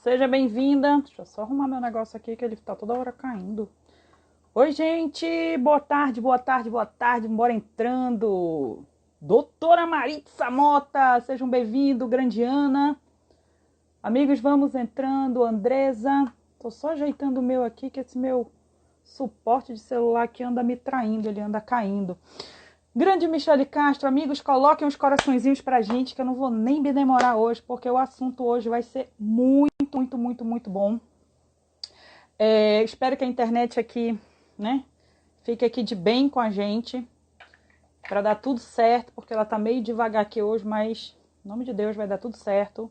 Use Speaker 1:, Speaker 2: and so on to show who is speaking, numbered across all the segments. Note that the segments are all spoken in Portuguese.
Speaker 1: Seja bem-vinda. Deixa eu só arrumar meu negócio aqui que ele tá toda hora caindo. Oi, gente. Boa tarde, boa tarde, boa tarde. Bora entrando. Doutora Maritza Mota, sejam bem-vindos. Grandiana. Amigos, vamos entrando. Andresa. Tô só ajeitando o meu aqui, que esse meu suporte de celular aqui anda me traindo, ele anda caindo. Grande Michele Castro, amigos, coloquem uns coraçõezinhos pra gente, que eu não vou nem me demorar hoje, porque o assunto hoje vai ser muito bom. Espero que a internet aqui, né, fique aqui de bem com a gente, para dar tudo certo, porque ela tá meio devagar aqui hoje, mas, em nome de Deus, vai dar tudo certo.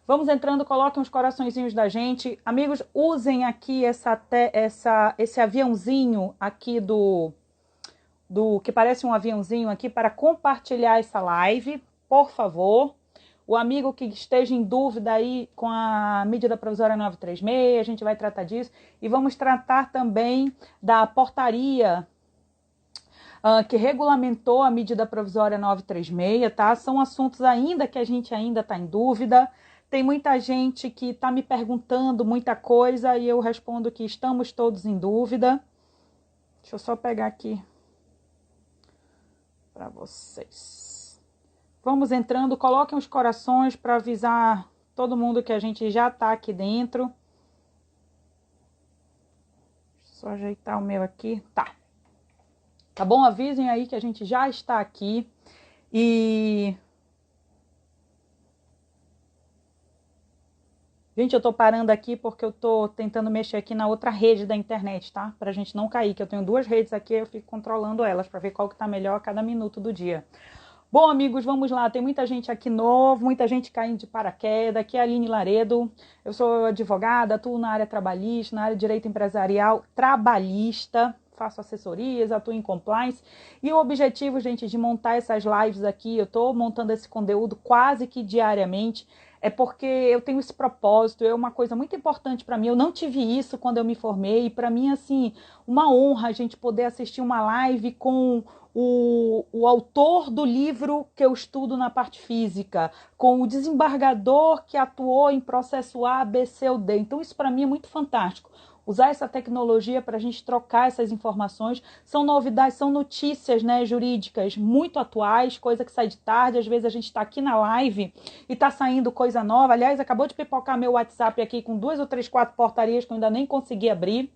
Speaker 1: Vamos entrando, coloquem uns coraçõezinhos da gente. Amigos, usem aqui esse aviãozinho aqui do que parece um aviãozinho aqui para compartilhar essa live, por favor. O amigo que esteja em dúvida aí com a medida provisória 936, a gente vai tratar disso. E vamos tratar também da portaria que regulamentou a medida provisória 936, tá? São assuntos ainda que a gente ainda está em dúvida. Tem muita gente que está me perguntando muita coisa e eu respondo que estamos todos em dúvida. Deixa eu só pegar aqui para vocês. Vamos entrando, coloquem os corações para avisar todo mundo que a gente já está aqui dentro. Deixa eu só ajeitar o meu aqui. Tá bom? Avisem aí que a gente já está aqui. Gente, eu tô parando aqui porque eu tô tentando mexer aqui na outra rede da internet, tá? Pra gente não cair, que eu tenho duas redes aqui, eu fico controlando elas pra ver qual que tá melhor a cada minuto do dia. Bom, amigos, vamos lá. Tem muita gente aqui novo, muita gente caindo de paraquedas. Aqui é a Aline Laredo. Eu sou advogada, atuo na área trabalhista, na área de direito empresarial trabalhista. Faço assessorias, atuo em compliance. E o objetivo, gente, de montar essas lives aqui, eu tô montando esse conteúdo quase que diariamente, é porque eu tenho esse propósito, é uma coisa muito importante para mim. Eu não tive isso quando eu me formei, e para mim, assim, uma honra a gente poder assistir uma live com o autor do livro que eu estudo na parte física, com o desembargador que atuou em processo A, B, C ou D. Então, isso para mim é muito fantástico. Usar essa tecnologia para a gente trocar essas informações. São novidades, são notícias, né, jurídicas muito atuais, coisa que sai de tarde. Às vezes a gente está aqui na live e está saindo coisa nova. Aliás, acabou de pipocar meu WhatsApp aqui com 2 ou 3, 4 portarias que eu ainda nem consegui abrir.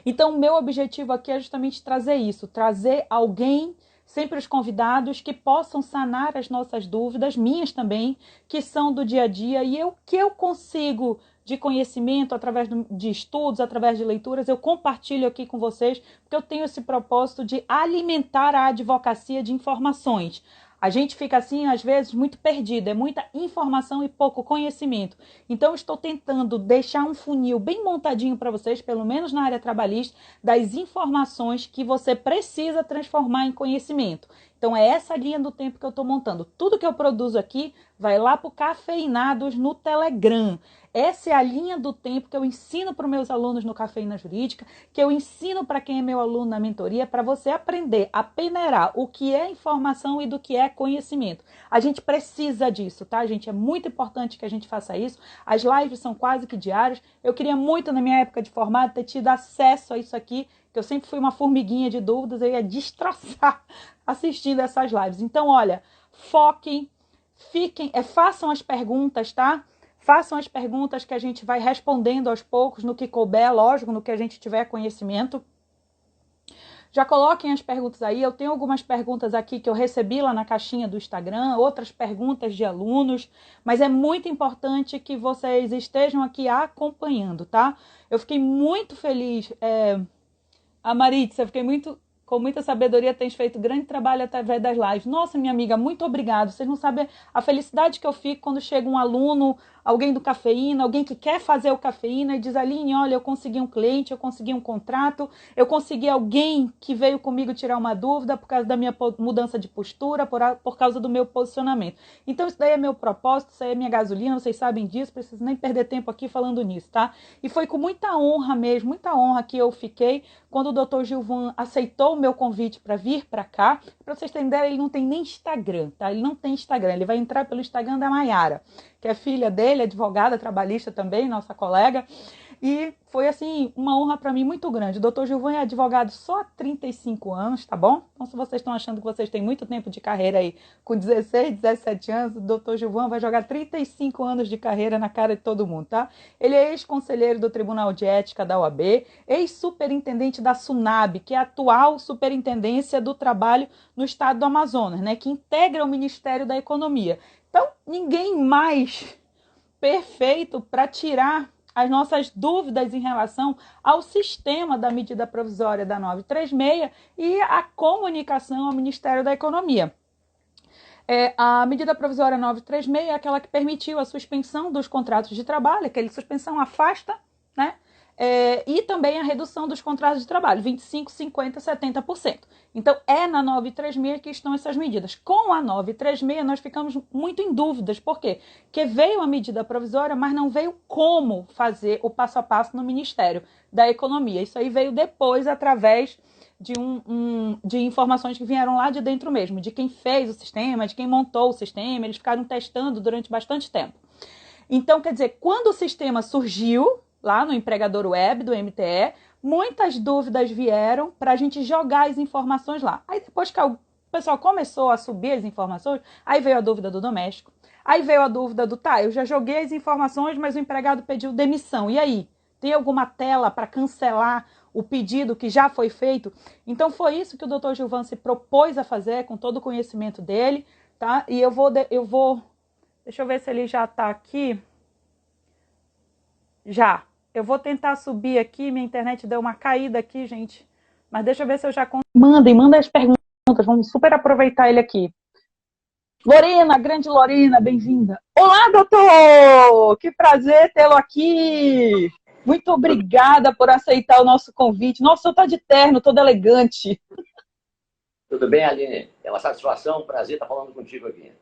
Speaker 1: Então, o meu objetivo aqui é justamente trazer isso, trazer alguém, sempre os convidados, que possam sanar as nossas dúvidas, minhas também, que são do dia a dia, e o que eu consigo de conhecimento, através de estudos, através de leituras, eu compartilho aqui com vocês, porque eu tenho esse propósito de alimentar a advocacia de informações. A gente fica assim, às vezes, muito perdido, é muita informação e pouco conhecimento. Então, eu estou tentando deixar um funil bem montadinho para vocês, pelo menos na área trabalhista, das informações que você precisa transformar em conhecimento. Então, é essa linha do tempo que eu estou montando. Tudo que eu produzo aqui vai lá para o Cafeinados no Telegram. Essa é a linha do tempo que eu ensino para os meus alunos no Cafeína Jurídica, que eu ensino para quem é meu aluno na mentoria, para você aprender a peneirar o que é informação e do que é conhecimento. A gente precisa disso, tá, gente? É muito importante que a gente faça isso. As lives são quase que diárias. Eu queria muito, na minha época de formado, ter tido acesso a isso aqui, que eu sempre fui uma formiguinha de dúvidas, eu ia destroçar assistindo essas lives. Então, olha, foquem, façam as perguntas, tá? Façam as perguntas que a gente vai respondendo aos poucos, no que couber, lógico, no que a gente tiver conhecimento. Já coloquem as perguntas aí. Eu tenho algumas perguntas aqui que eu recebi lá na caixinha do Instagram, outras perguntas de alunos, mas é muito importante que vocês estejam aqui acompanhando, tá? Eu fiquei muito feliz. A Maritza, eu fiquei com muita sabedoria, tens feito grande trabalho através das lives. Nossa, minha amiga, muito obrigada. Vocês não sabem a felicidade que eu fico quando chega um aluno, alguém do Cafeína, alguém que quer fazer o Cafeína e diz, Aline, olha, eu consegui um cliente, eu consegui um contrato, eu consegui alguém que veio comigo tirar uma dúvida por causa da minha mudança de postura, por causa do meu posicionamento. Então, isso daí é meu propósito, isso aí é minha gasolina, vocês sabem disso, preciso nem perder tempo aqui falando nisso, tá? E foi com muita honra mesmo, muita honra que eu fiquei quando o Dr. Gilvan aceitou o meu convite para vir para cá. Para vocês entenderem, ele não tem nem Instagram, tá? Ele não tem Instagram, ele vai entrar pelo Instagram da Mayara, que é filha dele. Ele é advogada trabalhista também, nossa colega. E foi, assim, uma honra para mim muito grande. O doutor Gilvan é advogado só há 35 anos, tá bom? Então, se vocês estão achando que vocês têm muito tempo de carreira aí, com 16, 17 anos, o doutor Gilvan vai jogar 35 anos de carreira na cara de todo mundo, tá? Ele é ex-conselheiro do Tribunal de Ética da OAB, ex-superintendente da SUNAB, que é a atual superintendência do trabalho no estado do Amazonas, né? Que integra o Ministério da Economia. Então, ninguém mais perfeito para tirar as nossas dúvidas em relação ao sistema da medida provisória da 936 e a comunicação ao Ministério da Economia. A medida provisória 936 é aquela que permitiu a suspensão dos contratos de trabalho, aquela suspensão afasta, né? E também a redução dos contratos de trabalho, 25%, 50%, 70%. Então, é na 936 que estão essas medidas. Com a 936, nós ficamos muito em dúvidas. Por quê? Porque veio a medida provisória, mas não veio como fazer o passo a passo no Ministério da Economia. Isso aí veio depois, através de informações que vieram lá de dentro mesmo, de quem fez o sistema, de quem montou o sistema. Eles ficaram testando durante bastante tempo. Então, quer dizer, quando o sistema surgiu, lá no empregador web do MTE, muitas dúvidas vieram para a gente jogar as informações lá. Aí depois que o pessoal começou a subir as informações, aí veio a dúvida do doméstico, aí veio a dúvida do, eu já joguei as informações, mas o empregado pediu demissão, e aí? Tem alguma tela para cancelar o pedido que já foi feito? Então foi isso que o doutor Gilvan se propôs a fazer, com todo o conhecimento dele, tá? E eu vou deixa eu ver se ele já está aqui. Já. Eu vou tentar subir aqui, minha internet deu uma caída aqui, gente. Mas deixa eu ver se eu já consigo. Manda as perguntas, vamos super aproveitar ele aqui. Lorena, grande Lorena, bem-vinda. Olá, doutor! Que prazer tê-lo aqui! Muito obrigada por aceitar o nosso convite. Nossa, o senhor está de terno, todo elegante.
Speaker 2: Tudo bem, Aline? É uma satisfação, um prazer estar falando contigo aqui.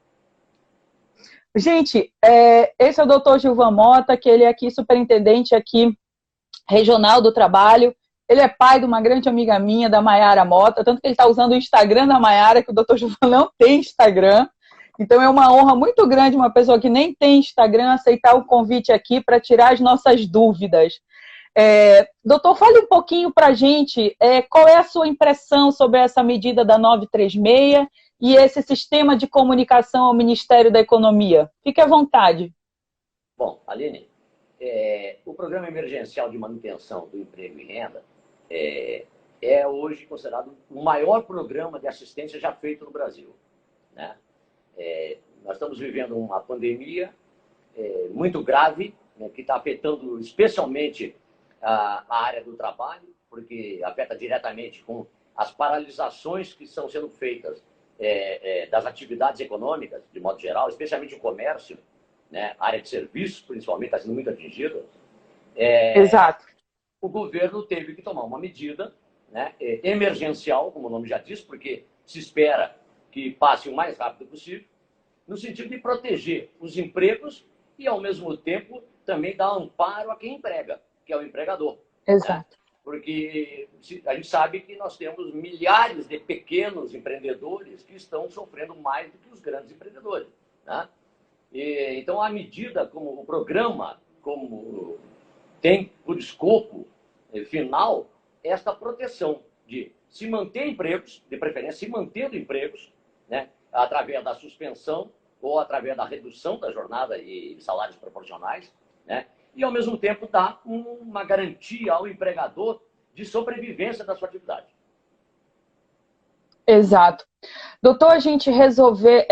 Speaker 1: Gente, esse é o doutor Gilvan Mota, que ele é aqui superintendente aqui regional do trabalho. Ele é pai de uma grande amiga minha, da Maiara Mota, tanto que ele está usando o Instagram da Maiara, que o doutor Gilvan não tem Instagram. Então é uma honra muito grande uma pessoa que nem tem Instagram aceitar o convite aqui para tirar as nossas dúvidas. Doutor, fale um pouquinho para a gente qual é a sua impressão sobre essa medida da 936 e esse sistema de comunicação ao Ministério da Economia. Fique à vontade.
Speaker 2: Bom, Aline, o Programa Emergencial de Manutenção do Emprego e Renda é hoje considerado o maior programa de assistência já feito no Brasil, né? Nós estamos vivendo uma pandemia muito grave, né, que está afetando especialmente a área do trabalho, porque afeta diretamente com as paralisações que estão sendo feitas das atividades econômicas, de modo geral, especialmente o comércio, né, a área de serviços, principalmente, está sendo muito atingida.
Speaker 1: Exato.
Speaker 2: O governo teve que tomar uma medida, né, emergencial, como o nome já diz, porque se espera que passe o mais rápido possível, no sentido de proteger os empregos e, ao mesmo tempo, também dar amparo a quem emprega, que é o empregador.
Speaker 1: Exato.
Speaker 2: Né? Porque a gente sabe que nós temos milhares de pequenos empreendedores que estão sofrendo mais do que os grandes empreendedores. Né? Então, a medida, como o programa, como tem por escopo final esta proteção de se manter empregos, de preferência se mantendo empregos, né, através da suspensão ou através da redução da jornada e salários proporcionais, né, e, ao mesmo tempo, dar uma garantia ao empregador de sobrevivência da sua atividade.
Speaker 1: Exato. Doutor, a gente resolver...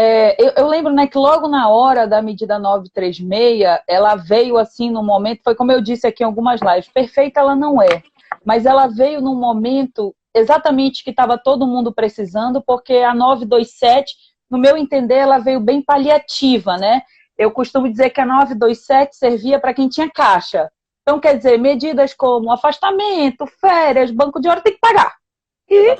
Speaker 1: eu lembro, né, que logo na hora da medida 936, ela veio assim num momento, foi como eu disse aqui em algumas lives, perfeita ela não é, mas ela veio num momento exatamente que estava todo mundo precisando, porque a 927, no meu entender, ela veio bem paliativa, né? Eu costumo dizer que a 927 servia para quem tinha caixa. Então, quer dizer, medidas como afastamento, férias, banco de hora, tem que pagar. E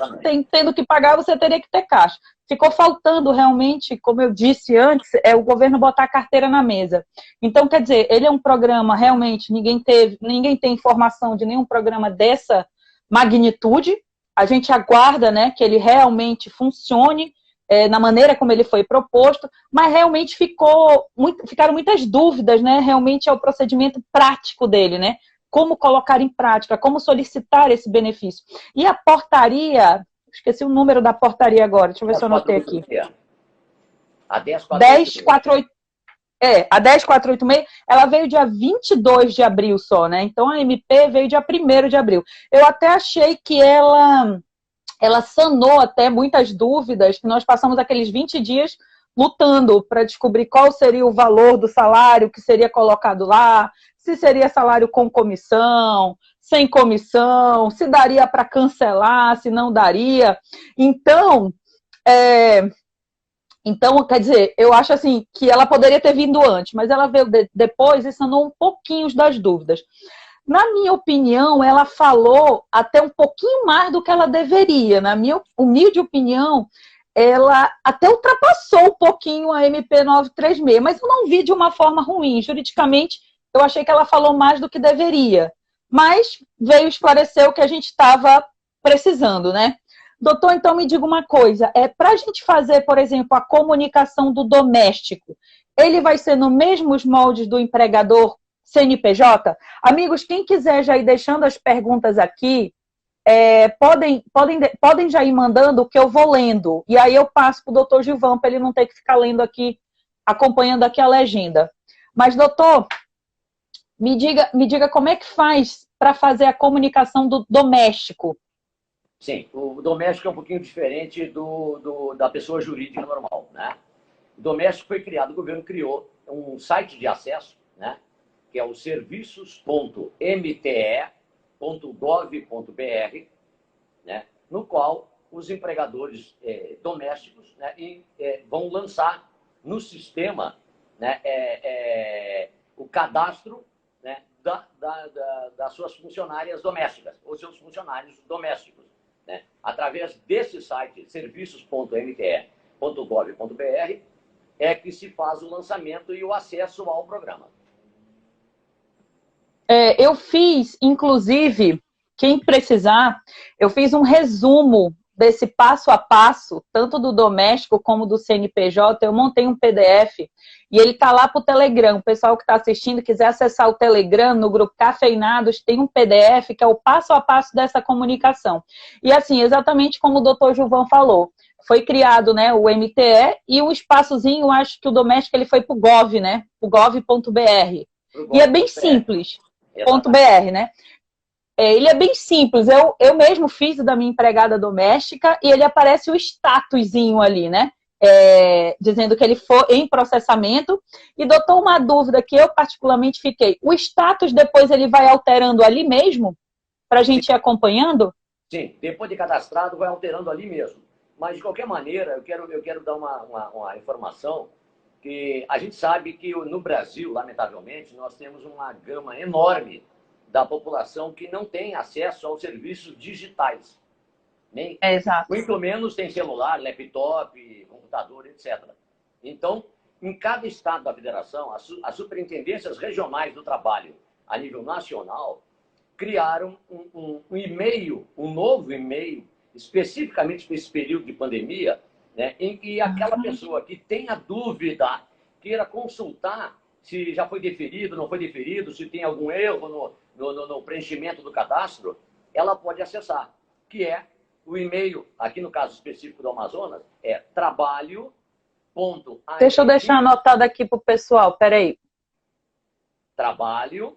Speaker 1: tendo que pagar, você teria que ter caixa. Ficou faltando realmente, como eu disse antes, o governo botar a carteira na mesa. Então, quer dizer, ele é um programa realmente, ninguém tem informação de nenhum programa dessa magnitude. A gente aguarda, né, que ele realmente funcione na maneira como ele foi proposto, mas realmente ficaram muitas dúvidas, né? Realmente é o procedimento prático dele, né? Como colocar em prática, como solicitar esse benefício. E a portaria, esqueci o número da portaria agora, deixa eu ver se eu anotei aqui.
Speaker 2: A 10486.
Speaker 1: A 10486, ela veio dia 22 de abril só, né? Então a MP veio dia 1º de abril. Eu até achei que ela sanou até muitas dúvidas, que nós passamos aqueles 20 dias lutando para descobrir qual seria o valor do salário que seria colocado lá, se seria salário com comissão, sem comissão, se daria para cancelar, se não daria. Então, quer dizer, eu acho assim que ela poderia ter vindo antes, mas ela veio depois e sanou um pouquinho das dúvidas. Na minha opinião, ela falou até um pouquinho mais do que ela deveria. Na minha humilde opinião, ela até ultrapassou um pouquinho a MP 936, mas eu não vi de uma forma ruim. Juridicamente, eu achei que ela falou mais do que deveria. Mas veio esclarecer o que a gente estava precisando, né? Doutor, então me diga uma coisa. Para a gente fazer, por exemplo, a comunicação do doméstico, ele vai ser nos mesmos moldes do empregador CNPJ? Amigos, quem quiser já ir deixando as perguntas aqui, podem já ir mandando, que eu vou lendo. E aí eu passo para o doutor Gilvan, para ele não ter que ficar lendo aqui, acompanhando aqui a legenda. Mas, doutor, me diga como é que faz para fazer a comunicação do doméstico.
Speaker 2: Sim, o doméstico é um pouquinho diferente da pessoa jurídica normal, né? O doméstico foi criado, o governo criou um site de acesso, né? Que é o serviços.mte.gov.br, né? No qual os empregadores domésticos, né, vão lançar no sistema, né, o cadastro, né, das suas funcionárias domésticas, ou seus funcionários domésticos. Né? Através desse site, serviços.mte.gov.br, é que se faz o lançamento e o acesso ao programa.
Speaker 1: Eu fiz, inclusive, quem precisar, eu fiz um resumo desse passo a passo, tanto do doméstico como do CNPJ. Eu montei um PDF e ele está lá para o Telegram. O pessoal que está assistindo, quiser acessar o Telegram, no grupo Cafeinados, tem um PDF que é o passo a passo dessa comunicação. E assim, exatamente como o doutor Gilvan falou, foi criado, né, o MTE e um espaçozinho, eu acho que o doméstico ele foi para o Gov, né, o gov.br. E é bem simples, .br, né? Ele é bem simples. Eu mesmo fiz da minha empregada doméstica e ele aparece o statuszinho ali, né? Dizendo que ele foi em processamento. E, doutor, uma dúvida que eu particularmente fiquei. O status depois ele vai alterando ali mesmo? Para a gente ir acompanhando?
Speaker 2: Sim, depois de cadastrado vai alterando ali mesmo. Mas, de qualquer maneira, eu quero dar uma informação que a gente sabe que no Brasil, lamentavelmente, nós temos uma gama enorme da população que não tem acesso aos serviços digitais.
Speaker 1: Exato.
Speaker 2: Muito menos tem celular, laptop, computador, etc. Então, em cada estado da federação, as superintendências regionais do trabalho a nível nacional criaram um e-mail, um novo e-mail, especificamente para esse período de pandemia, né, em que aquela pessoa que tenha dúvida, queira consultar se já foi deferido, não foi deferido, se tem algum erro no preenchimento do cadastro, ela pode acessar, que é o e-mail, aqui no caso específico do Amazonas, é trabalho.
Speaker 1: Deixa eu deixar anotado aqui para o pessoal, peraí.
Speaker 2: Trabalho.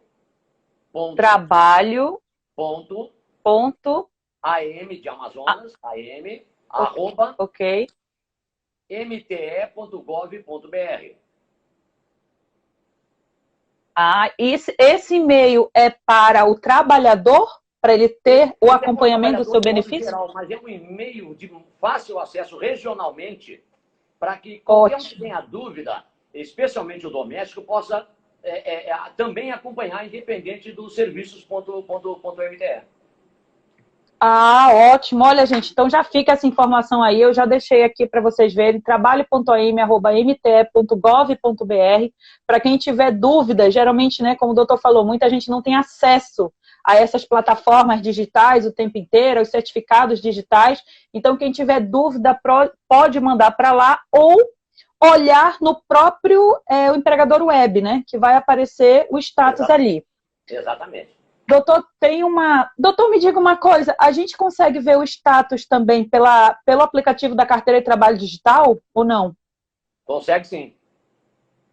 Speaker 2: AM de Amazonas, AM, arroba,
Speaker 1: ok,
Speaker 2: mte.gov.br.
Speaker 1: Esse e-mail é para o trabalhador, para ele ter o acompanhamento do seu benefício?
Speaker 2: Geral, mas é um e-mail de fácil acesso regionalmente, para que qualquer um que tenha dúvida, especialmente o doméstico, possa também acompanhar, independente dos serviços.mte.
Speaker 1: Ótimo. Olha, gente, então já fica essa informação aí, eu já deixei aqui para vocês verem, trabalho.am@mte.gov.br, para quem tiver dúvida, geralmente, né, como o doutor falou, muita gente não tem acesso a essas plataformas digitais o tempo inteiro, os certificados digitais. Então, quem tiver dúvida pode mandar para lá ou olhar no próprio o empregador web, né? Que vai aparecer o status ali.
Speaker 2: Exatamente.
Speaker 1: Doutor, Doutor, me diga uma coisa, a gente consegue ver o status também pelo aplicativo da Carteira de Trabalho Digital ou não?
Speaker 2: Consegue sim.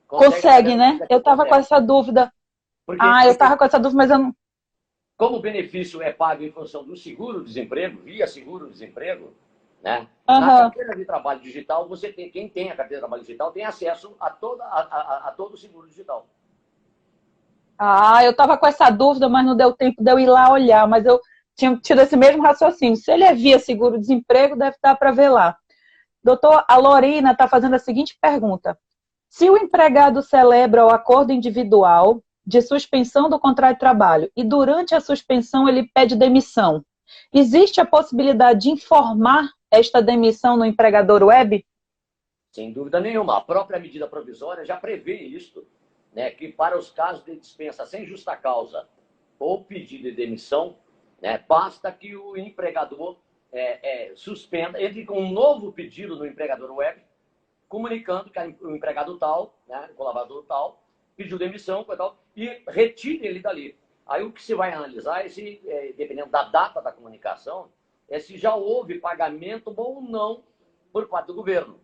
Speaker 1: Consegue, né? Eu estava com essa dúvida. Eu estava com essa dúvida, mas eu não...
Speaker 2: Como o benefício é pago em função do seguro-desemprego, via seguro-desemprego, né?
Speaker 1: Uhum.
Speaker 2: Na carteira de trabalho digital, quem tem a carteira de trabalho digital tem acesso a todo o seguro digital.
Speaker 1: Eu estava com essa dúvida, mas não deu tempo de eu ir lá olhar, mas eu tinha tido esse mesmo raciocínio. Se ele é via seguro-desemprego, deve dar para ver lá. Doutor, a Lorena está fazendo a seguinte pergunta. Se o empregado celebra o acordo individual de suspensão do contrato de trabalho e durante a suspensão ele pede demissão, existe a possibilidade de informar esta demissão no empregador web?
Speaker 2: Sem dúvida nenhuma. A própria medida provisória já prevê isso, né, que para os casos de dispensa sem justa causa ou pedido de demissão, né, basta que o empregador suspenda, entre com um novo pedido no empregador web, comunicando que o empregado tal, né, o colaborador tal, pediu demissão e retire ele dali. Aí o que se vai analisar, dependendo da data da comunicação, é se já houve pagamento ou não por parte do governo.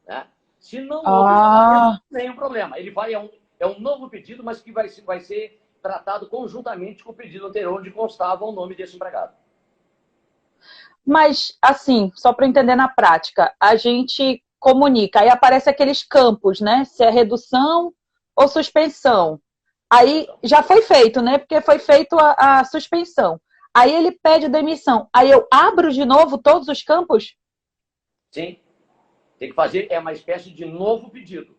Speaker 2: Né? Se não houve pagamento, nenhum problema. Ele vai é um novo pedido, mas que vai ser tratado conjuntamente com o pedido anterior, onde constava o nome desse empregado.
Speaker 1: Mas, assim, só para entender na prática, a gente comunica, aí aparece aqueles campos, né? Se é redução ou suspensão. Aí já foi feito, né? Porque foi feito a suspensão. Aí ele pede demissão. Aí eu abro de novo todos os campos?
Speaker 2: Sim. Tem que fazer uma espécie de novo pedido.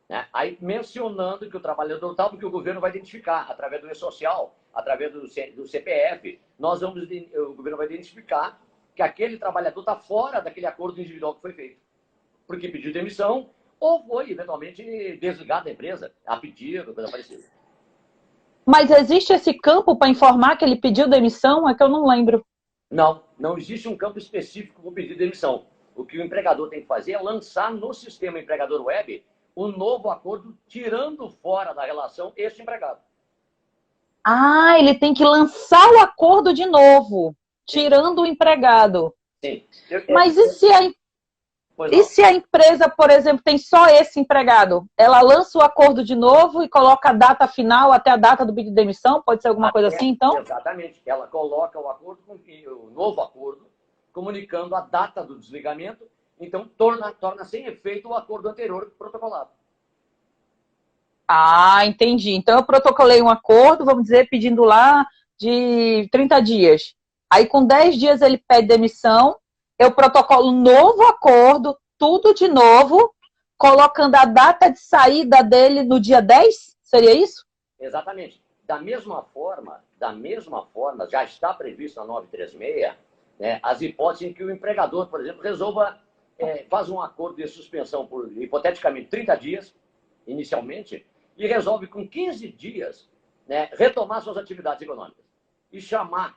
Speaker 2: Né? Aí mencionando que o trabalhador tal, porque o governo vai identificar, através do E-Social, através do CPF, o governo vai identificar que aquele trabalhador está fora daquele acordo individual que foi feito. Porque pediu demissão ou foi, eventualmente, desligado da empresa, a pedido, coisa parecida.
Speaker 1: Mas existe esse campo para informar que ele pediu demissão? É que eu não lembro.
Speaker 2: Não existe um campo específico para o pedido de demissão. O que o empregador tem que fazer é lançar no sistema empregador web um novo acordo, tirando fora da relação este empregado.
Speaker 1: Ele tem que lançar o acordo de novo, tirando o empregado.
Speaker 2: Sim.
Speaker 1: Mas e se a empresa, por exemplo, tem só esse empregado? Ela lança o acordo de novo e coloca a data final até a data do pedido de demissão? Pode ser alguma coisa assim, então?
Speaker 2: Exatamente. Ela coloca o novo acordo, comunicando a data do desligamento, então torna sem efeito o acordo anterior protocolado.
Speaker 1: Entendi. Então eu protocolei um acordo, vamos dizer, pedindo lá de 30 dias. Aí com 10 dias ele pede demissão, eu protocolo um novo acordo, tudo de novo, colocando a data de saída dele no dia 10? Seria isso?
Speaker 2: Exatamente. Da mesma forma, já está previsto na 936, né, as hipóteses em que o empregador, por exemplo, faz um acordo de suspensão por, hipoteticamente, 30 dias, inicialmente, e resolve com 15 dias, né, retomar suas atividades econômicas e chamar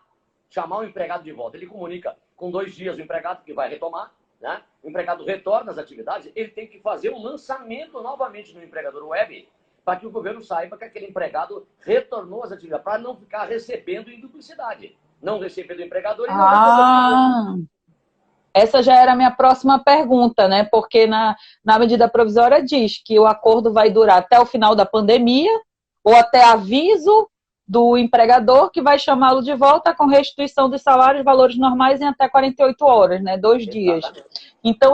Speaker 2: o empregado de volta. Ele comunica com 2 dias o empregado que vai retomar, né? O empregado retorna às atividades, ele tem que fazer o lançamento novamente no empregador web para que o governo saiba que aquele empregado retornou às atividades, para não ficar recebendo em duplicidade. Não receber do empregador e não receber do
Speaker 1: Essa já era a minha próxima pergunta, né? Porque na medida provisória diz que o acordo vai durar até o final da pandemia ou até aviso do empregador que vai chamá-lo de volta com restituição dos salários, valores normais em até 48 horas, né? 2 dias. Então,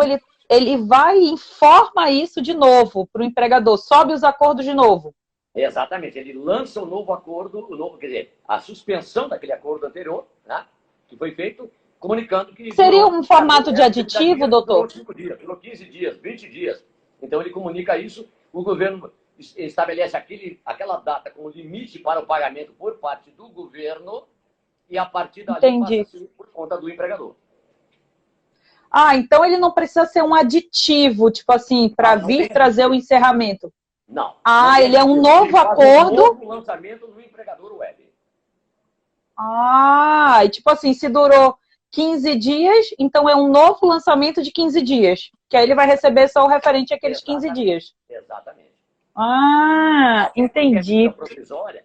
Speaker 1: ele vai e informa isso de novo para o empregador, sobe os acordos de novo.
Speaker 2: Exatamente. Ele lança um novo acordo, quer dizer, a suspensão daquele acordo anterior, né? Que foi feito, comunicando que...
Speaker 1: Seria um formato de aditivo, doutor?
Speaker 2: Durou 5 dias, durou 15 dias, 20 dias. Então, ele comunica isso, o governo estabelece aquela data como limite para o pagamento por parte do governo e, a partir dali, passa a ser por conta do empregador.
Speaker 1: Então ele não precisa ser um aditivo, tipo assim, para vir trazer o encerramento.
Speaker 2: Não.
Speaker 1: Ele é um novo acordo...
Speaker 2: Um novo lançamento no empregador web.
Speaker 1: Ah, e tipo assim, se durou 15 dias, então é um novo lançamento de 15 dias. Que aí ele vai receber só o referente àqueles 15
Speaker 2: Exatamente.
Speaker 1: dias.
Speaker 2: Exatamente.
Speaker 1: Ah,
Speaker 2: Até porque
Speaker 1: entendi.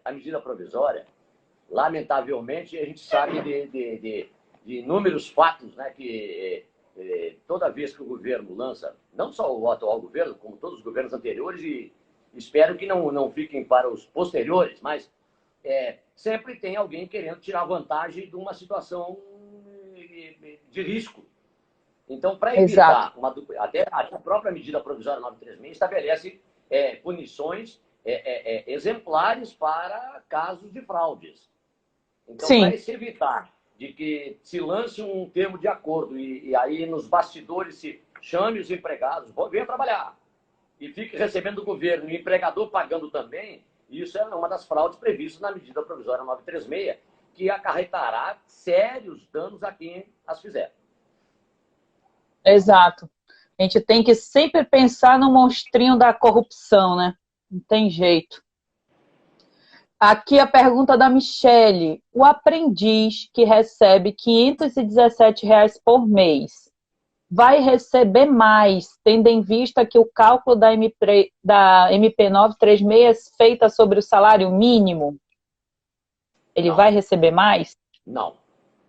Speaker 2: a medida provisória, lamentavelmente, a gente sabe de inúmeros fatos, né, que toda vez que o governo lança, não só o atual governo, como todos os governos anteriores, e espero que não fiquem para os posteriores, mas sempre tem alguém querendo tirar vantagem de uma situação de risco. Então, para
Speaker 1: Exato.
Speaker 2: evitar, até a própria medida provisória 936 estabelece punições exemplares para casos de fraudes. Então, para
Speaker 1: Sim,
Speaker 2: se evitar de que se lance um termo de acordo e aí nos bastidores se chame os empregados, venha trabalhar, e fique recebendo do governo e o empregador pagando também, isso é uma das fraudes previstas na medida provisória 936, que acarretará sérios danos a quem as fizer.
Speaker 1: exato. A gente tem que sempre pensar no monstrinho da corrupção, né? Não tem jeito. Aqui a pergunta da Michele. O aprendiz que recebe R$ 517 por mês vai receber mais, tendo em vista que o cálculo da MP 936 é feita sobre o salário mínimo? Ele
Speaker 2: Não,
Speaker 1: vai receber mais?
Speaker 2: não.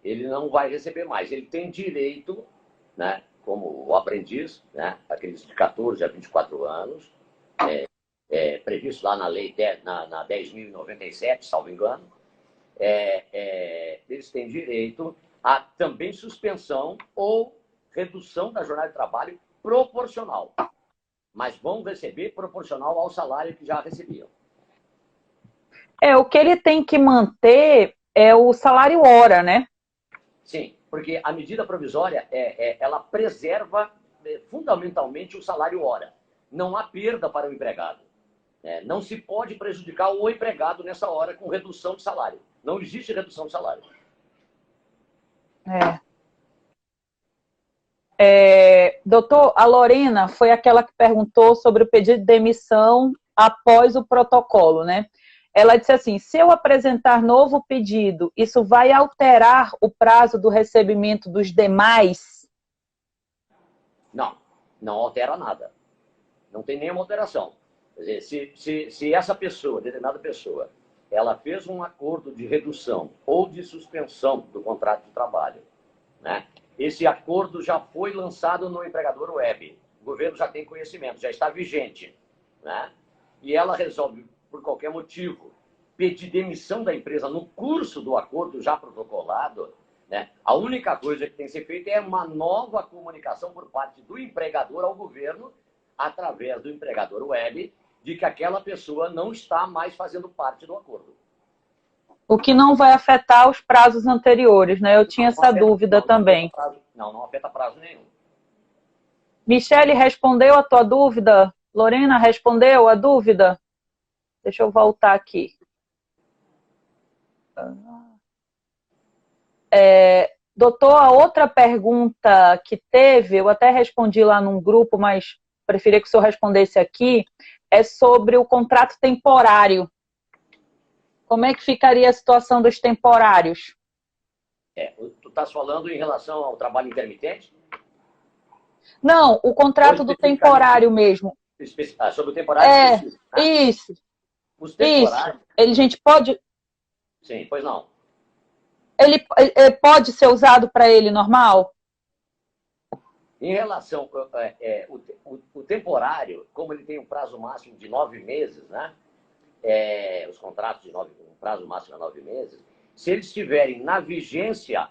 Speaker 2: Ele não vai receber mais. Ele tem direito, né, como o aprendiz, né, aqueles de 14 a 24 anos, previsto lá na lei na 10.097, salvo engano, eles têm direito a também suspensão ou redução da jornada de trabalho proporcional, mas vão receber proporcional ao salário que já recebiam.
Speaker 1: O que ele tem que manter é o salário hora, né?
Speaker 2: Sim, porque a medida provisória ela preserva fundamentalmente o salário hora. Não há perda para o empregado. Não se pode prejudicar o empregado nessa hora com redução de salário. Não existe redução de salário.
Speaker 1: É. Doutor, a Lorena foi aquela que perguntou sobre o pedido de demissão após o protocolo, né? Ela disse assim: se eu apresentar novo pedido, isso vai alterar o prazo do recebimento dos demais?
Speaker 2: Não, não altera nada. Não tem nenhuma alteração. Quer dizer, se essa pessoa, determinada pessoa, ela fez um acordo de redução ou de suspensão do contrato de trabalho, né? Esse acordo já foi lançado no empregador web. O governo já tem conhecimento, já está vigente, né? E ela resolve, por qualquer motivo, pedir demissão da empresa no curso do acordo já protocolado, né? A única coisa que tem que ser feita é uma nova comunicação por parte do empregador ao governo, através do empregador web, de que aquela pessoa não está mais fazendo parte do acordo.
Speaker 1: O que não vai afetar os prazos anteriores, né? Eu tinha essa dúvida também.
Speaker 2: Não afeta prazo nenhum.
Speaker 1: Michele, respondeu a tua dúvida? Lorena, respondeu a dúvida? Deixa eu voltar aqui. Doutor, a outra pergunta que teve, eu até respondi lá num grupo, mas preferia que o senhor respondesse aqui, é sobre o contrato temporário. Como é que ficaria a situação dos temporários?
Speaker 2: Tu estás falando em relação ao trabalho intermitente?
Speaker 1: Não, o contrato do temporário mesmo.
Speaker 2: Sobre o temporário específico.
Speaker 1: Tá? Isso.
Speaker 2: Os temporários.
Speaker 1: A gente pode.
Speaker 2: Sim, pois não.
Speaker 1: Ele pode ser usado para ele normal?
Speaker 2: Em relação o temporário, como ele tem um prazo máximo de 9 meses, né? Os contratos de um prazo máximo de 9 meses, se eles estiverem na vigência,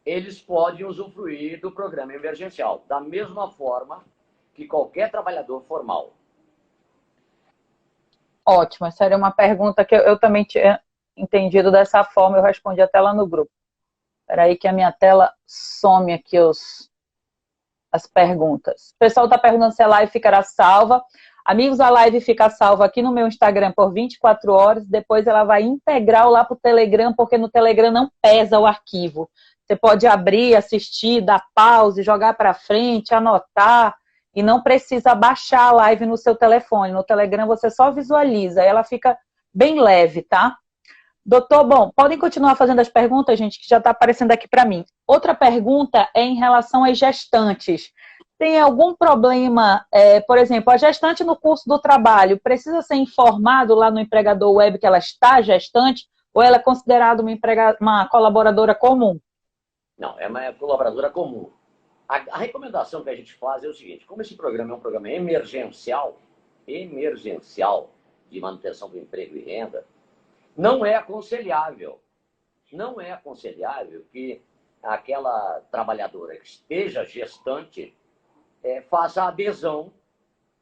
Speaker 2: eles podem usufruir do programa emergencial, da mesma forma que qualquer trabalhador formal.
Speaker 1: Ótimo, essa era uma pergunta que eu também tinha entendido dessa forma, eu respondi até lá no grupo. Espera aí que a minha tela some aqui as perguntas. O pessoal está perguntando se a live ficará salva. Amigos, a live fica salva aqui no meu Instagram por 24 horas, depois ela vai integral lá para o Telegram, porque no Telegram não pesa o arquivo. Você pode abrir, assistir, dar pause, jogar para frente, anotar, e não precisa baixar a live no seu telefone. No Telegram você só visualiza, ela fica bem leve, tá? Doutor, bom, podem continuar fazendo as perguntas, gente, que já está aparecendo aqui para mim. Outra pergunta é em relação às gestantes. Tem algum problema, por exemplo, a gestante no curso do trabalho precisa ser informado lá no empregador web que ela está gestante ou ela é considerada uma colaboradora comum?
Speaker 2: Não, é uma colaboradora comum. A recomendação que a gente faz é o seguinte: como esse programa é um programa emergencial de manutenção do emprego e renda, não é aconselhável, não é aconselhável que aquela trabalhadora que esteja gestante faça adesão,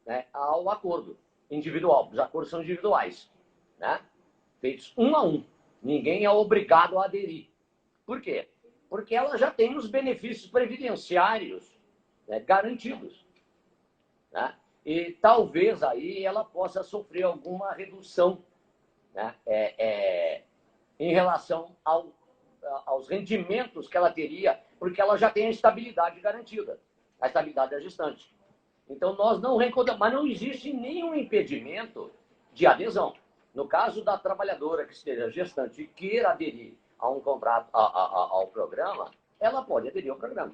Speaker 2: né, ao acordo individual. Os acordos são individuais, né, feitos um a um. Ninguém é obrigado a aderir. Por quê? Porque ela já tem os benefícios previdenciários, né, garantidos. Né? E talvez aí ela possa sofrer alguma redução, né, em relação aos rendimentos que ela teria, porque ela já tem a estabilidade garantida, a estabilidade da gestante. Então, nós não recomendamos, mas não existe nenhum impedimento de adesão. No caso da trabalhadora que esteja gestante e queira aderir a um contrato, ao programa, ela pode aderir ao programa.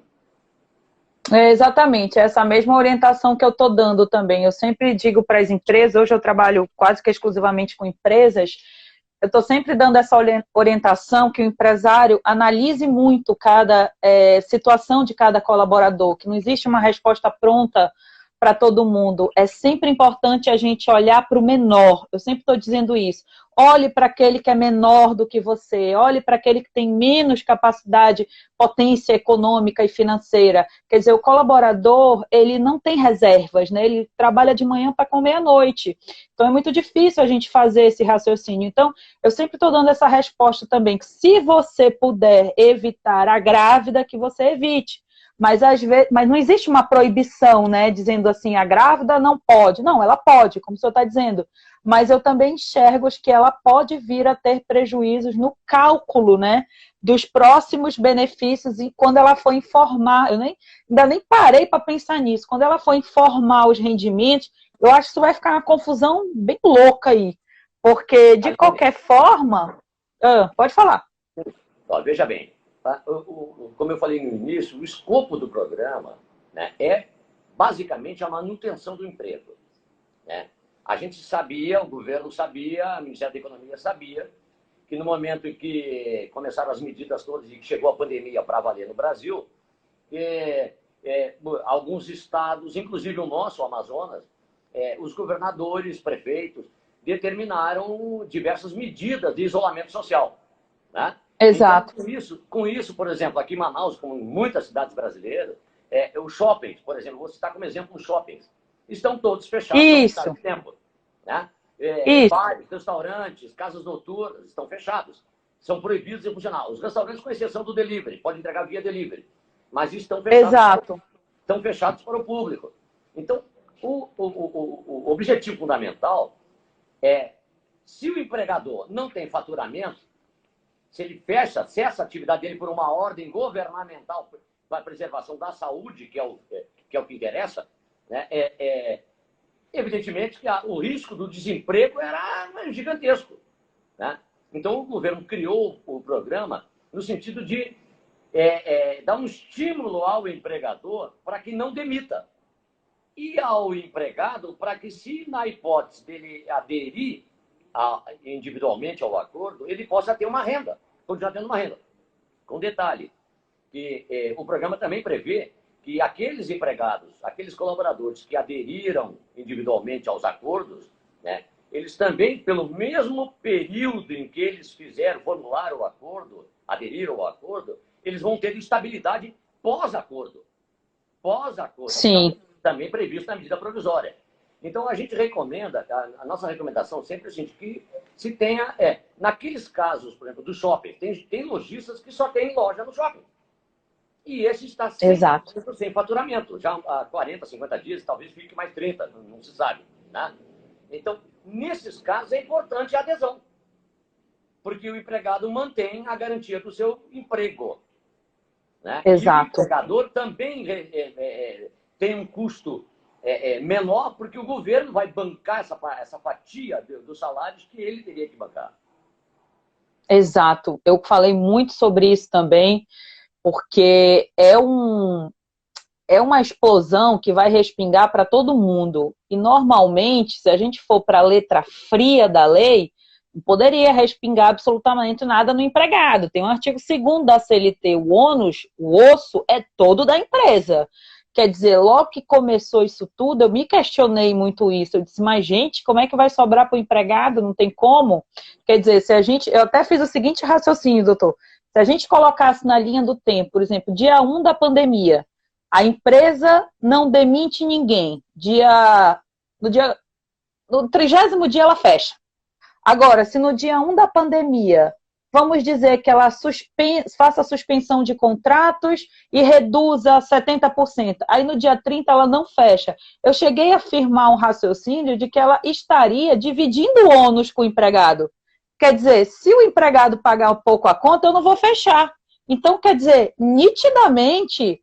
Speaker 1: É exatamente, essa mesma orientação que eu estou dando também. Eu sempre digo para as empresas, hoje eu trabalho quase que exclusivamente com empresas, eu estou sempre dando essa orientação que o empresário analise muito cada situação de cada colaborador, que não existe uma resposta pronta para todo mundo. É sempre importante a gente olhar para o menor. Eu sempre estou dizendo isso. Olhe para aquele que é menor do que você, olhe para aquele que tem menos capacidade, potência econômica e financeira. Quer dizer, o colaborador, ele não tem reservas, né? Ele trabalha de manhã para comer à noite. Então, é muito difícil a gente fazer esse raciocínio. Então, eu sempre estou dando essa resposta também, que se você puder evitar a grávida, que você evite. Mas, às vezes, mas não existe uma proibição, né? Dizendo assim, a grávida não pode. Não, ela pode, como o senhor está dizendo. Mas eu também enxergo que ela pode vir a ter prejuízos no cálculo, né? Dos próximos benefícios e quando ela for informar, ainda nem parei para pensar nisso, quando ela for informar os rendimentos, eu acho que isso vai ficar uma confusão bem louca aí, porque de qualquer forma, pode falar.
Speaker 2: Ó, veja bem, tá? Como eu falei no início, o escopo do programa, né, é basicamente a manutenção do emprego. Né? A gente sabia, o governo sabia, o Ministério da Economia sabia, que no momento em que começaram as medidas todas e que chegou a pandemia para valer no Brasil, alguns estados, inclusive o nosso, o Amazonas, os governadores, prefeitos, determinaram diversas medidas de isolamento social. Né?
Speaker 1: Exato.
Speaker 2: Então, com isso, por exemplo, aqui em Manaus, como em muitas cidades brasileiras, os shoppings, por exemplo, vou citar como exemplo os shoppings, estão todos fechados há muito tempo. Né? Bares, restaurantes, casas noturnas estão fechados. São proibidos de funcionar. Os restaurantes, com exceção do delivery, podem entregar via delivery, mas estão fechados.
Speaker 1: Exato.
Speaker 2: Estão fechados para o público. Então, o objetivo fundamental é, se o empregador não tem faturamento, se ele cessa a atividade dele por uma ordem governamental para a preservação da saúde, que é o que interessa, né, evidentemente que o risco do desemprego era gigantesco. Né? Então, o governo criou o programa no sentido de dar um estímulo ao empregador para que não demita. E ao empregado para que, se na hipótese dele aderir individualmente ao acordo, ele possa ter uma renda, continuar tendo uma renda. Com detalhe, que o programa também prevê que aqueles empregados, aqueles colaboradores que aderiram individualmente aos acordos, né, eles também, pelo mesmo período em que eles formularam o acordo, aderiram ao acordo, eles vão ter estabilidade pós-acordo. Pós-acordo.
Speaker 1: Sim.
Speaker 2: Também previsto na medida provisória. Então, a gente recomenda, a nossa recomendação sempre é a seguinte, que se tenha, naqueles casos, por exemplo, do shopping, tem lojistas que só tem loja no shopping. E esse está sem faturamento, já há 40, 50 dias, talvez fique mais 30, não se sabe. Né? Então, nesses casos, é importante a adesão, porque o empregado mantém a garantia do seu emprego. Né?
Speaker 1: Exato.
Speaker 2: E o empregador também tem um custo menor, porque o governo vai bancar essa fatia dos salários que ele teria que bancar.
Speaker 3: Exato. Eu falei muito sobre isso também, porque é uma explosão que vai respingar para todo mundo. E normalmente, se a gente for para a letra fria da lei, não poderia respingar absolutamente nada no empregado. Tem um artigo 2º da CLT, o ônus, o osso, é todo da empresa. Quer dizer, logo que começou isso tudo, eu me questionei muito isso. Eu disse, mas gente, como é que vai sobrar para o empregado? Não tem como. Quer dizer, se a gente... Eu até fiz o seguinte raciocínio, doutor. Se a gente colocasse na linha do tempo, por exemplo, dia 1 da pandemia, a empresa não demite ninguém. No 30º dia ela fecha. Agora, se no dia 1 da pandemia, vamos dizer que ela faça a suspensão de contratos e reduza 70%, aí no dia 30 ela não fecha. Eu cheguei a afirmar um raciocínio de que ela estaria dividindo o ônus com o empregado. Quer dizer, se o empregado pagar um pouco a conta, eu não vou fechar. Então, quer dizer, nitidamente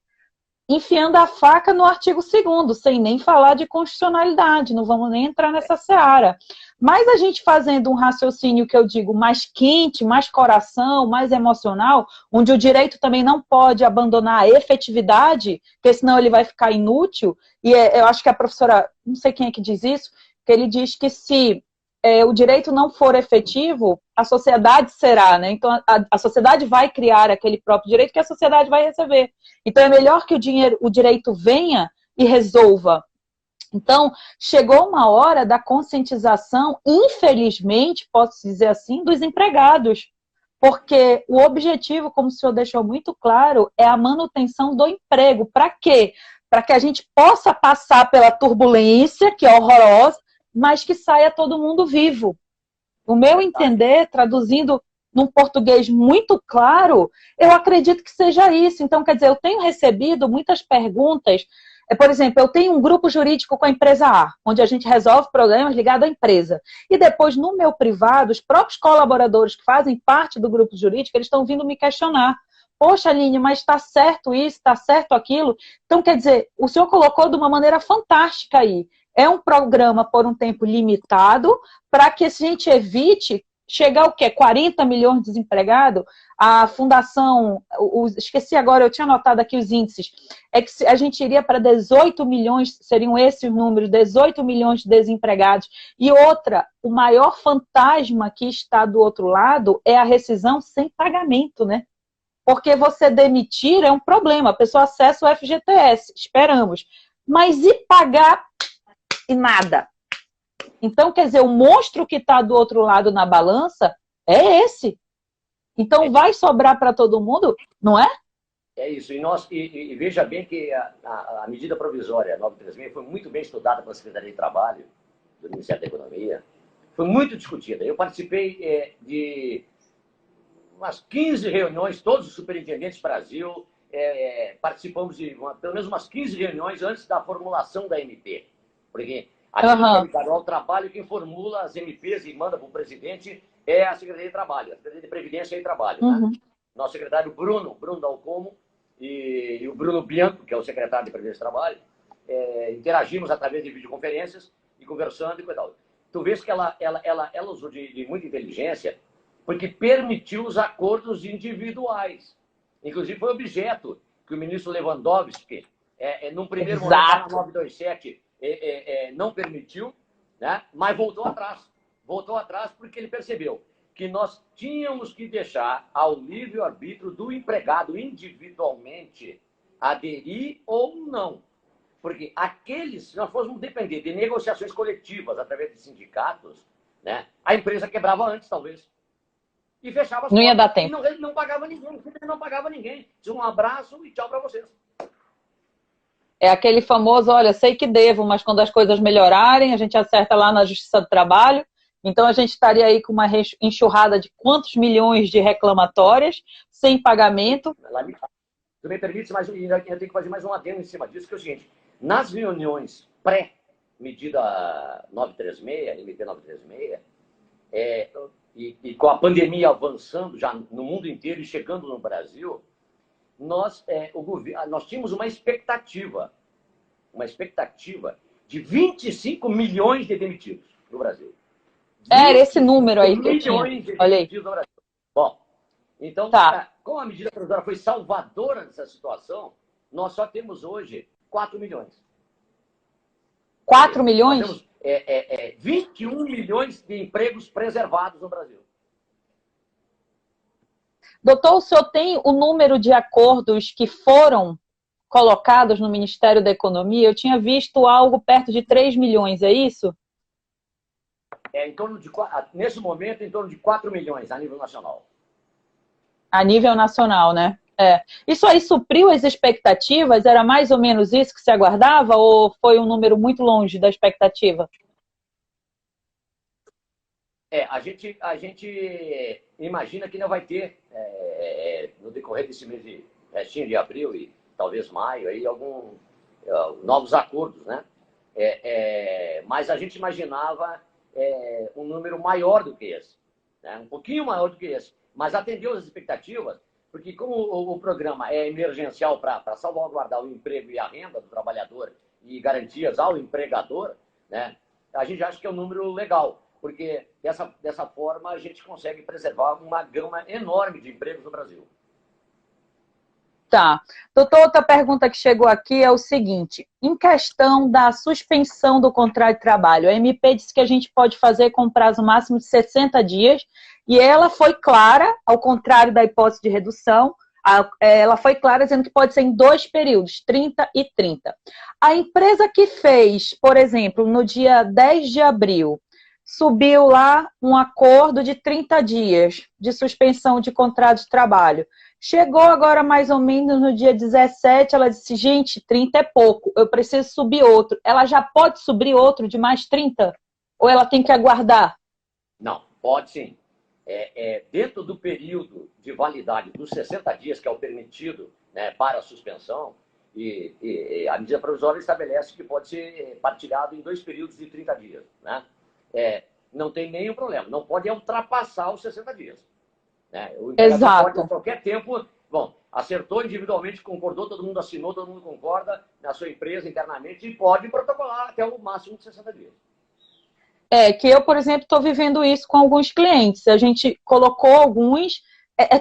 Speaker 3: enfiando a faca no artigo 2º, sem nem falar de constitucionalidade, não vamos nem entrar nessa seara. Mas a gente fazendo um raciocínio que eu digo mais quente, mais coração, mais emocional, onde o direito também não pode abandonar a efetividade, porque senão ele vai ficar inútil, e eu acho que a professora, não sei quem é que diz isso, que ele diz que se o direito não for efetivo, a sociedade será, né? Então a sociedade vai criar aquele próprio direito que a sociedade vai receber. Então é melhor que o direito venha e resolva. Então, chegou uma hora da conscientização, infelizmente, posso dizer assim, dos empregados. Porque o objetivo, como o senhor deixou muito claro, é a manutenção do emprego. Para quê? Para que a gente possa passar pela turbulência, que é horrorosa, mas que saia todo mundo vivo. O meu entender, traduzindo num português muito claro, eu acredito que seja isso. Então, quer dizer, eu tenho recebido muitas perguntas. Por exemplo, eu tenho um grupo jurídico com a empresa A, onde a gente resolve problemas ligados à empresa. E depois, no meu privado, os próprios colaboradores que fazem parte do grupo jurídico, eles estão vindo me questionar. Poxa, Aline, mas está certo isso, está certo aquilo? Então, quer dizer, o senhor colocou de uma maneira fantástica aí. É um programa por um tempo limitado, para que a gente evite chegar ao quê? 40 milhões de desempregados? A fundação, esqueci agora, eu tinha anotado aqui os índices, é que a gente iria para 18 milhões, seriam esses os números, 18 milhões de desempregados. E outra, o maior fantasma que está do outro lado é a rescisão sem pagamento, né? Porque você demitir é um problema, a pessoa acessa o FGTS, esperamos. Mas e pagar e nada? Então, quer dizer, o monstro que está do outro lado na balança é esse. Então, vai sobrar para todo mundo, não é?
Speaker 2: É isso. E veja bem que a medida provisória 936 foi muito bem estudada pela Secretaria de Trabalho do Ministério da Economia. Foi muito discutida. Eu participei de umas 15 reuniões, todos os superintendentes do Brasil, participamos de pelo menos umas 15 reuniões antes da formulação da MP. Porque aqui, o trabalho, quem formula as MPs e manda para o presidente é a Secretaria de Trabalho, a Secretaria de Previdência e Trabalho. Né? Nosso secretário Bruno Dalcomo e o Bruno Bianco, que é o secretário de Previdência e Trabalho, interagimos através de videoconferências e conversando e tal. Tu vês que ela usou de muita inteligência, porque permitiu os acordos individuais. Inclusive foi objeto que o ministro Lewandowski, num primeiro momento, na 927, não permitiu, né? Mas voltou atrás. Voltou atrás porque ele percebeu que nós tínhamos que deixar ao livre-arbítrio do empregado individualmente aderir ou não. Porque se nós fôssemos depender de negociações coletivas através de sindicatos, né, a empresa quebrava antes, talvez. E fechava as
Speaker 3: portas. Não ia dar
Speaker 2: tempo. E não pagava ninguém. Não pagava ninguém. Um abraço e tchau para vocês.
Speaker 3: É aquele famoso, olha, sei que devo, mas quando as coisas melhorarem, a gente acerta lá na Justiça do Trabalho. Então, a gente estaria aí com uma enxurrada de quantos milhões de reclamatórias, sem pagamento.
Speaker 2: Tu me permite, mas eu tenho que fazer mais um adendo em cima disso, que é o seguinte, nas reuniões pré-medida 936, MP 936, e com a pandemia avançando já no mundo inteiro e chegando no Brasil, nós tínhamos uma expectativa de 25 milhões de demitidos no Brasil.
Speaker 3: Era esse número aí que eu tinha.
Speaker 2: Olha aí. No Brasil. Então,
Speaker 3: Tá.
Speaker 2: como a medida provisória foi salvadora dessa situação, nós só temos hoje 4 milhões.
Speaker 3: 4 milhões?
Speaker 2: Nós temos 21 milhões de empregos preservados no Brasil.
Speaker 3: Doutor, o senhor tem o número de acordos que foram colocados no Ministério da Economia? Eu tinha visto algo perto de 3 milhões, é isso?
Speaker 2: Nesse momento, em torno de 4 milhões a nível nacional.
Speaker 3: A nível nacional, né? Isso aí supriu as expectativas? Era mais ou menos isso que se aguardava? Ou foi um número muito longe da expectativa?
Speaker 2: A gente imagina que não vai ter, no decorrer desse mês de abril e talvez maio, aí, novos acordos, né? Mas a gente imaginava um número maior do que esse, né? Um pouquinho maior do que esse, mas atendeu as expectativas, porque como o programa é emergencial para salvaguardar o emprego e a renda do trabalhador e garantias ao empregador, né? A gente acha que é um número legal, porque dessa forma a gente consegue preservar uma gama enorme de empregos no Brasil.
Speaker 3: Tá. Doutor, outra pergunta que chegou aqui é o seguinte: em questão da suspensão do contrato de trabalho, a MP disse que a gente pode fazer com prazo máximo de 60 dias, e ela foi clara, ao contrário da hipótese de redução, ela foi clara dizendo que pode ser em 2 períodos, 30 e 30. A empresa que fez, por exemplo, no dia 10 de abril, subiu lá um acordo de 30 dias de suspensão de contrato de trabalho. Chegou agora mais ou menos no dia 17, ela disse, gente, 30 é pouco, eu preciso subir outro. Ela já pode subir outro de mais 30? Ou ela tem que aguardar?
Speaker 2: Não, pode sim. Dentro do período de validade dos 60 dias, que é o permitido, né, para a suspensão, e a medida provisória estabelece que pode ser partilhado em 2 períodos de 30 dias. Né? Não tem nenhum problema, não pode ultrapassar os 60 dias. Né? O empregador pode, a qualquer tempo, acertou individualmente, concordou, todo mundo assinou, todo mundo concorda na sua empresa internamente e pode protocolar até o máximo de 60 dias.
Speaker 3: Que eu, por exemplo, estou vivendo isso com alguns clientes. A gente colocou alguns,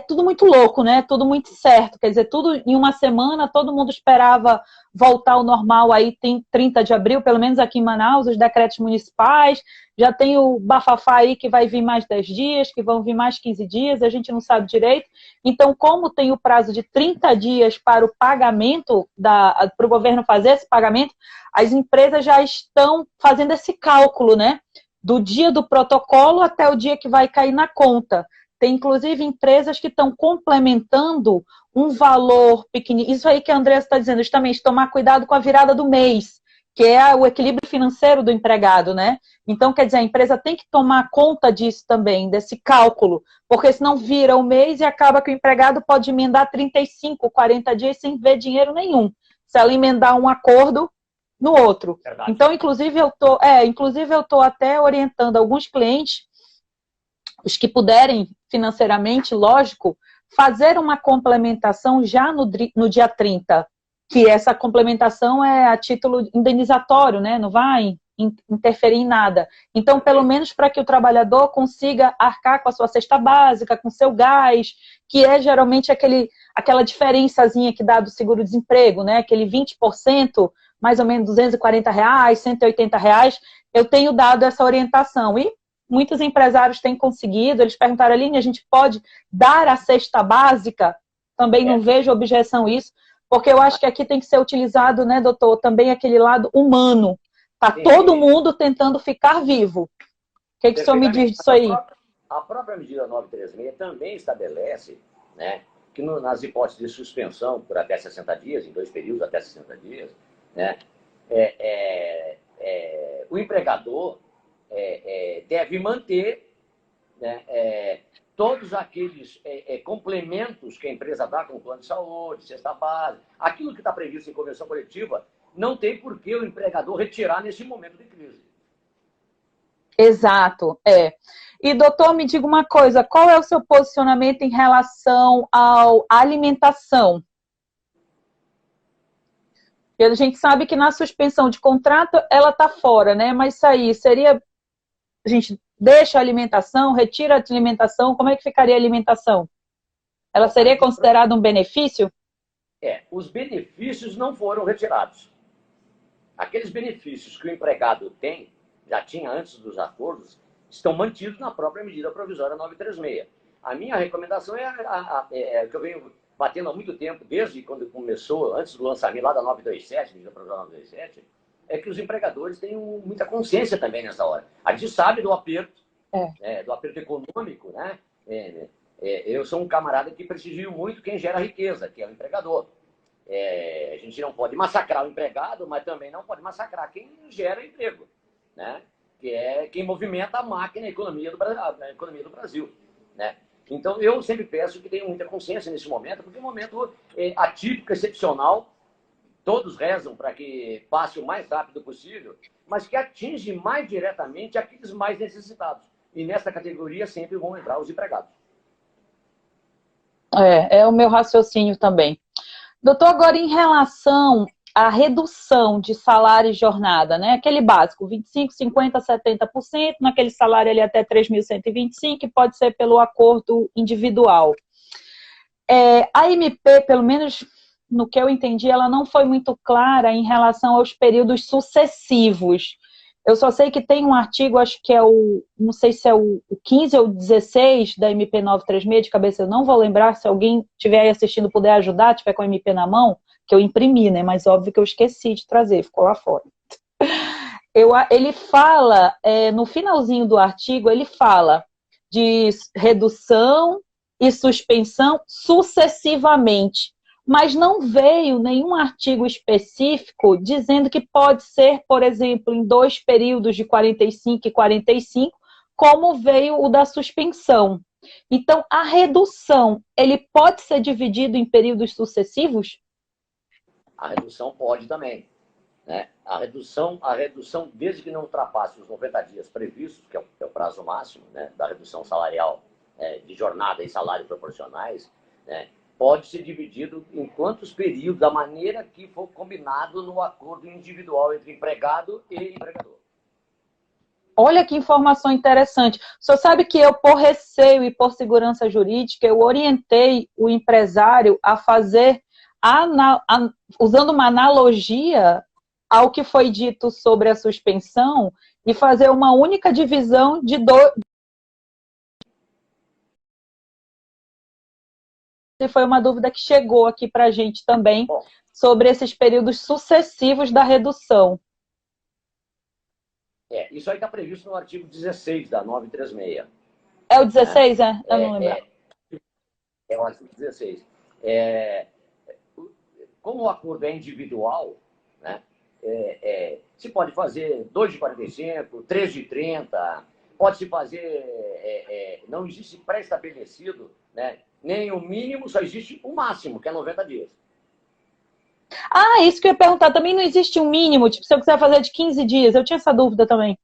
Speaker 3: tudo muito louco, né? Tudo muito certo. Quer dizer, tudo em uma semana, todo mundo esperava voltar ao normal aí, tem 30 de abril, pelo menos aqui em Manaus, os decretos municipais. Já tem o bafafá aí que vai vir mais 10 dias, que vão vir mais 15 dias, a gente não sabe direito. Então, como tem o prazo de 30 dias para o pagamento, para o governo fazer esse pagamento, as empresas já estão fazendo esse cálculo, né? Do dia do protocolo até o dia que vai cair na conta. Tem, inclusive, empresas que estão complementando um valor pequenininho. Isso aí que a Andressa está dizendo, justamente, tomar cuidado com a virada do mês, que é o equilíbrio financeiro do empregado, né? Então, quer dizer, a empresa tem que tomar conta disso também, desse cálculo, porque senão vira o mês e acaba que o empregado pode emendar 35, 40 dias sem ver dinheiro nenhum. Se ela emendar um acordo no outro.
Speaker 2: Verdade.
Speaker 3: Então, inclusive, eu tô até orientando alguns clientes, os que puderem financeiramente, lógico, fazer uma complementação já no dia 30, que essa complementação é a título indenizatório, né? Não vai interferir em nada. Então, pelo menos para que o trabalhador consiga arcar com a sua cesta básica, com seu gás, que é geralmente aquela diferençazinha que dá do seguro-desemprego, né? Aquele 20%, mais ou menos R$240, R$180, eu tenho dado essa orientação. E muitos empresários têm conseguido, eles perguntaram, Aline, a gente pode dar a cesta básica? Também não vejo objeção a isso, porque eu acho que aqui tem que ser utilizado, né, doutor, também aquele lado humano. Está todo mundo tentando ficar vivo. O que o senhor me diz disso aí?
Speaker 2: A própria medida 936 também estabelece, né, que nas hipóteses de suspensão por até 60 dias, em 2 períodos até 60 dias, né, o empregador deve manter, né, todos aqueles complementos que a empresa dá, como plano de saúde, cesta básica, aquilo que está previsto em convenção coletiva, não tem por que o empregador retirar nesse momento de crise.
Speaker 3: Exato, E, doutor, me diga uma coisa, qual é o seu posicionamento em relação à alimentação? A gente sabe que na suspensão de contrato, ela está fora, né? Mas isso aí seria... A gente deixa a alimentação, retira a alimentação, como é que ficaria a alimentação? Ela seria considerada um benefício?
Speaker 2: Os benefícios não foram retirados. Aqueles benefícios que o empregado tem, já tinha antes dos acordos, estão mantidos na própria medida provisória 936. A minha recomendação é que eu venho batendo há muito tempo, desde quando começou, antes do lançamento lá da 927, medida provisória 927, é que os empregadores tenham muita consciência também nessa hora. A gente sabe do aperto, do aperto econômico, né? Eu sou um camarada que prestigio muito quem gera riqueza, que é o empregador. A gente não pode massacrar o empregado, mas também não pode massacrar quem gera emprego, né? Que é quem movimenta a máquina, a economia do Brasil, né? Então, eu sempre peço que tenham muita consciência nesse momento, porque é um momento atípico, excepcional. Todos rezam para que passe o mais rápido possível, mas que atinge mais diretamente aqueles mais necessitados. E nessa categoria sempre vão entrar os empregados.
Speaker 3: É o meu raciocínio também. Doutor, agora em relação à redução de salário e jornada, né? Aquele básico, 25%, 50%, 70%, naquele salário ali até 3.125, que pode ser pelo acordo individual. A MP, pelo menos no que eu entendi, ela não foi muito clara em relação aos períodos sucessivos. Eu só sei que tem um artigo, acho que é não sei se é o 15 ou o 16 da MP 936, de cabeça eu não vou lembrar, se alguém estiver aí assistindo puder ajudar, tiver com a MP na mão, que eu imprimi, né? Mas óbvio que eu esqueci de trazer, ficou lá fora. Ele fala, no finalzinho do artigo, ele fala de redução e suspensão sucessivamente, mas não veio nenhum artigo específico dizendo que pode ser, por exemplo, em 2 períodos de 45 e 45, como veio o da suspensão. Então, a redução, ele pode ser dividido em períodos sucessivos?
Speaker 2: A redução pode também, né? A redução, desde que não ultrapasse os 90 dias previstos, que é o prazo máximo, né, da redução salarial de jornada e salário proporcionais, né, pode ser dividido em quantos períodos, da maneira que for combinado no acordo individual entre empregado e empregador.
Speaker 3: Olha que informação interessante. O senhor sabe que eu, por receio e por segurança jurídica, eu orientei o empresário a fazer, usando uma analogia ao que foi dito sobre a suspensão, e fazer uma única divisão de E foi uma dúvida que chegou aqui para a gente também, sobre esses períodos sucessivos da redução.
Speaker 2: Isso aí está previsto no artigo 16 da 936.
Speaker 3: É o 16, Eu não lembro.
Speaker 2: É o artigo 16. Como o acordo é individual, né, se pode fazer 2 de 45, 3 de 30, pode-se fazer, não existe pré-estabelecido, né, nem o mínimo, só existe o máximo, que é 90 dias.
Speaker 3: Isso que eu ia perguntar, também não existe um mínimo, tipo, se eu quiser fazer de 15 dias, eu tinha essa dúvida também.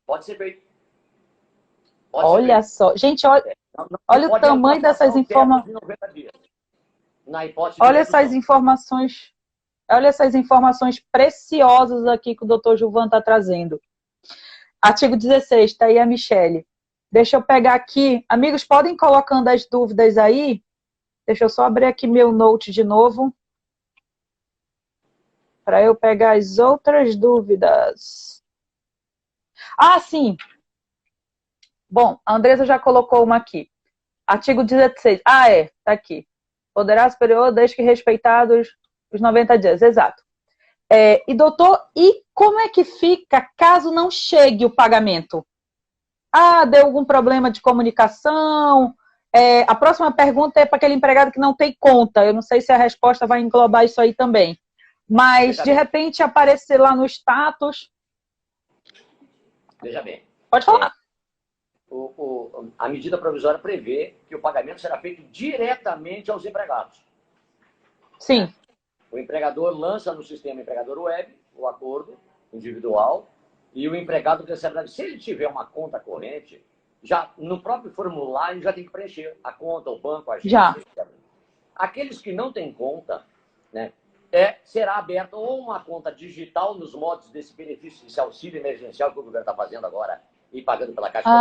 Speaker 2: Pode ser feito.
Speaker 3: Olha só, gente, olha o tamanho dessas informações. Olha essas informações preciosas aqui que o doutor Gilvan está trazendo. Artigo 16, está aí a Michele. Deixa eu pegar aqui. Amigos, podem ir colocando as dúvidas aí. Deixa eu só abrir aqui meu note de novo, para eu pegar as outras dúvidas. Sim. Bom, a Andressa já colocou uma aqui. Artigo 16. Tá aqui. Poderá superior desde que respeitados os 90 dias. Exato. E doutor, e como é que fica caso não chegue o pagamento? Deu algum problema de comunicação? A próxima pergunta é para aquele empregado que não tem conta. Eu não sei se a resposta vai englobar isso aí também. Mas, de repente, aparecer lá no status...
Speaker 2: Veja bem.
Speaker 3: Pode falar.
Speaker 2: A medida provisória prevê que o pagamento será feito diretamente aos empregados.
Speaker 3: Sim.
Speaker 2: O empregador lança no sistema empregador web o acordo individual e o empregado recebe. Se ele tiver uma conta corrente, já no próprio formulário já tem que preencher a conta, o banco, a agência.
Speaker 3: Já.
Speaker 2: Etc. Aqueles que não têm conta, né, será aberta ou uma conta digital nos modos desse benefício, desse auxílio emergencial que o governo está fazendo agora e pagando pela Caixa de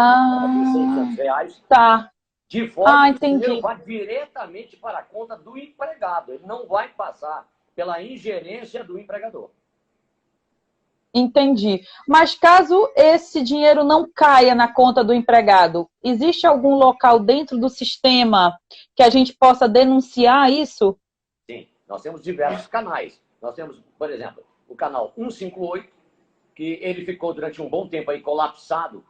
Speaker 2: R$ 600.
Speaker 3: Tá.
Speaker 2: de forma que o
Speaker 3: entendi.
Speaker 2: dinheiro vá diretamente para a conta do empregado. Ele não vai passar pela ingerência do empregador.
Speaker 3: Entendi. Mas caso esse dinheiro não caia na conta do empregado, existe algum local dentro do sistema que a gente possa denunciar isso?
Speaker 2: Sim, nós temos diversos canais. Nós temos, por exemplo, o canal 158, que ele ficou durante um bom tempo aí colapsado,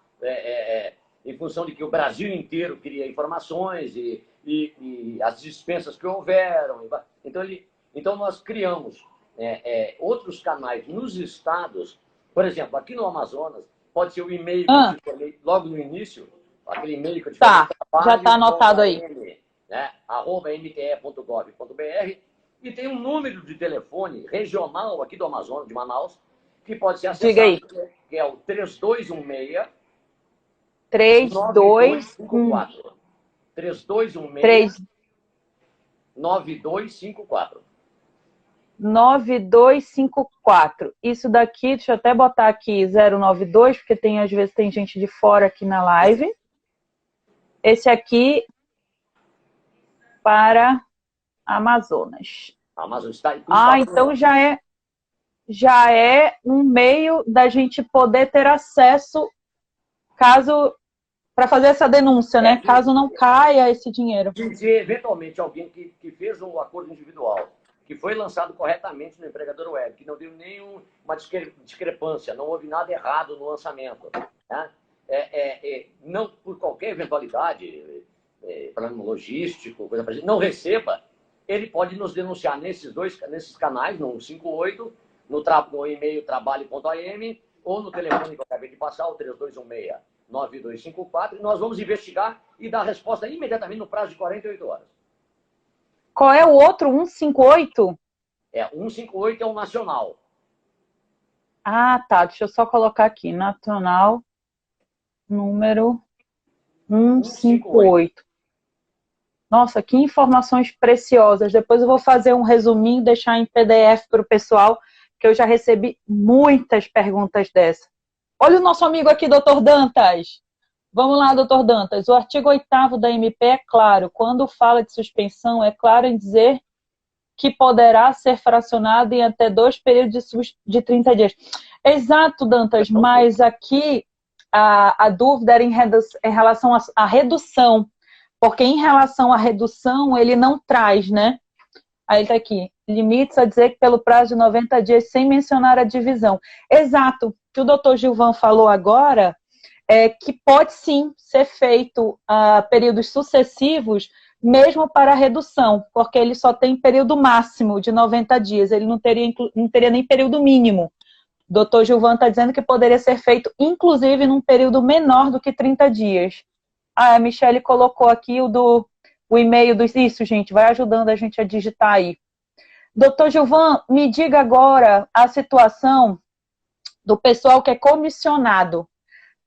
Speaker 2: em função de que o Brasil inteiro queria informações e as dispensas que houveram. Então nós criamos outros canais nos estados. Por exemplo, aqui no Amazonas, pode ser o e-mail que eu te falei logo no início, aquele e-mail que eu te falei.
Speaker 3: Tá, já está anotado aí.
Speaker 2: Né, @mte.gov.br, e tem um número de telefone regional aqui do Amazonas, de Manaus, que pode ser acessado, que é o 3216 9254. 3216 9254.
Speaker 3: 9254. Isso daqui, deixa eu até botar aqui 092, porque às vezes tem gente de fora aqui na live. Esse aqui para Amazonas.
Speaker 2: Amazonas está aí.
Speaker 3: Então já é um meio da gente poder ter acesso para fazer essa denúncia, né? Caso não caia esse dinheiro.
Speaker 2: Se eventualmente alguém que fez um acordo individual, que foi lançado corretamente no empregador web, que não deu nenhuma discrepância, não houve nada errado no lançamento, né? Não por qualquer eventualidade, problema logístico, coisa parecida, não receba, ele pode nos denunciar nesses canais, no 158, no e-mail trabalho.am, ou no telefone que eu acabei de passar, o 3216-9254, e nós vamos investigar e dar resposta imediatamente no prazo de 48 horas.
Speaker 3: Qual é o outro? 158?
Speaker 2: 158 é o nacional.
Speaker 3: Tá. Deixa eu só colocar aqui. Nacional, número 158. Nossa, que informações preciosas. Depois eu vou fazer um resuminho, deixar em PDF para o pessoal, que eu já recebi muitas perguntas dessa. Olha o nosso amigo aqui, doutor Dantas. Vamos lá, doutor Dantas. O artigo 8º da MP é claro. Quando fala de suspensão, é claro em dizer que poderá ser fracionado em até 2 períodos de 30 dias. Exato, Dantas, mas aqui a dúvida era em relação à redução, porque em relação à redução ele não traz, né? Aí está aqui, limites a dizer que pelo prazo de 90 dias, sem mencionar a divisão. Exato, o que o doutor Gilvan falou agora é que pode sim ser feito períodos sucessivos, mesmo para a redução, porque ele só tem período máximo de 90 dias, ele não teria nem período mínimo. O doutor Gilvan está dizendo que poderia ser feito, inclusive, num período menor do que 30 dias. A Michele colocou aqui o e-mail dos... Isso, gente, vai ajudando a gente a digitar aí. Doutor Gilvan, me diga agora a situação do pessoal que é comissionado,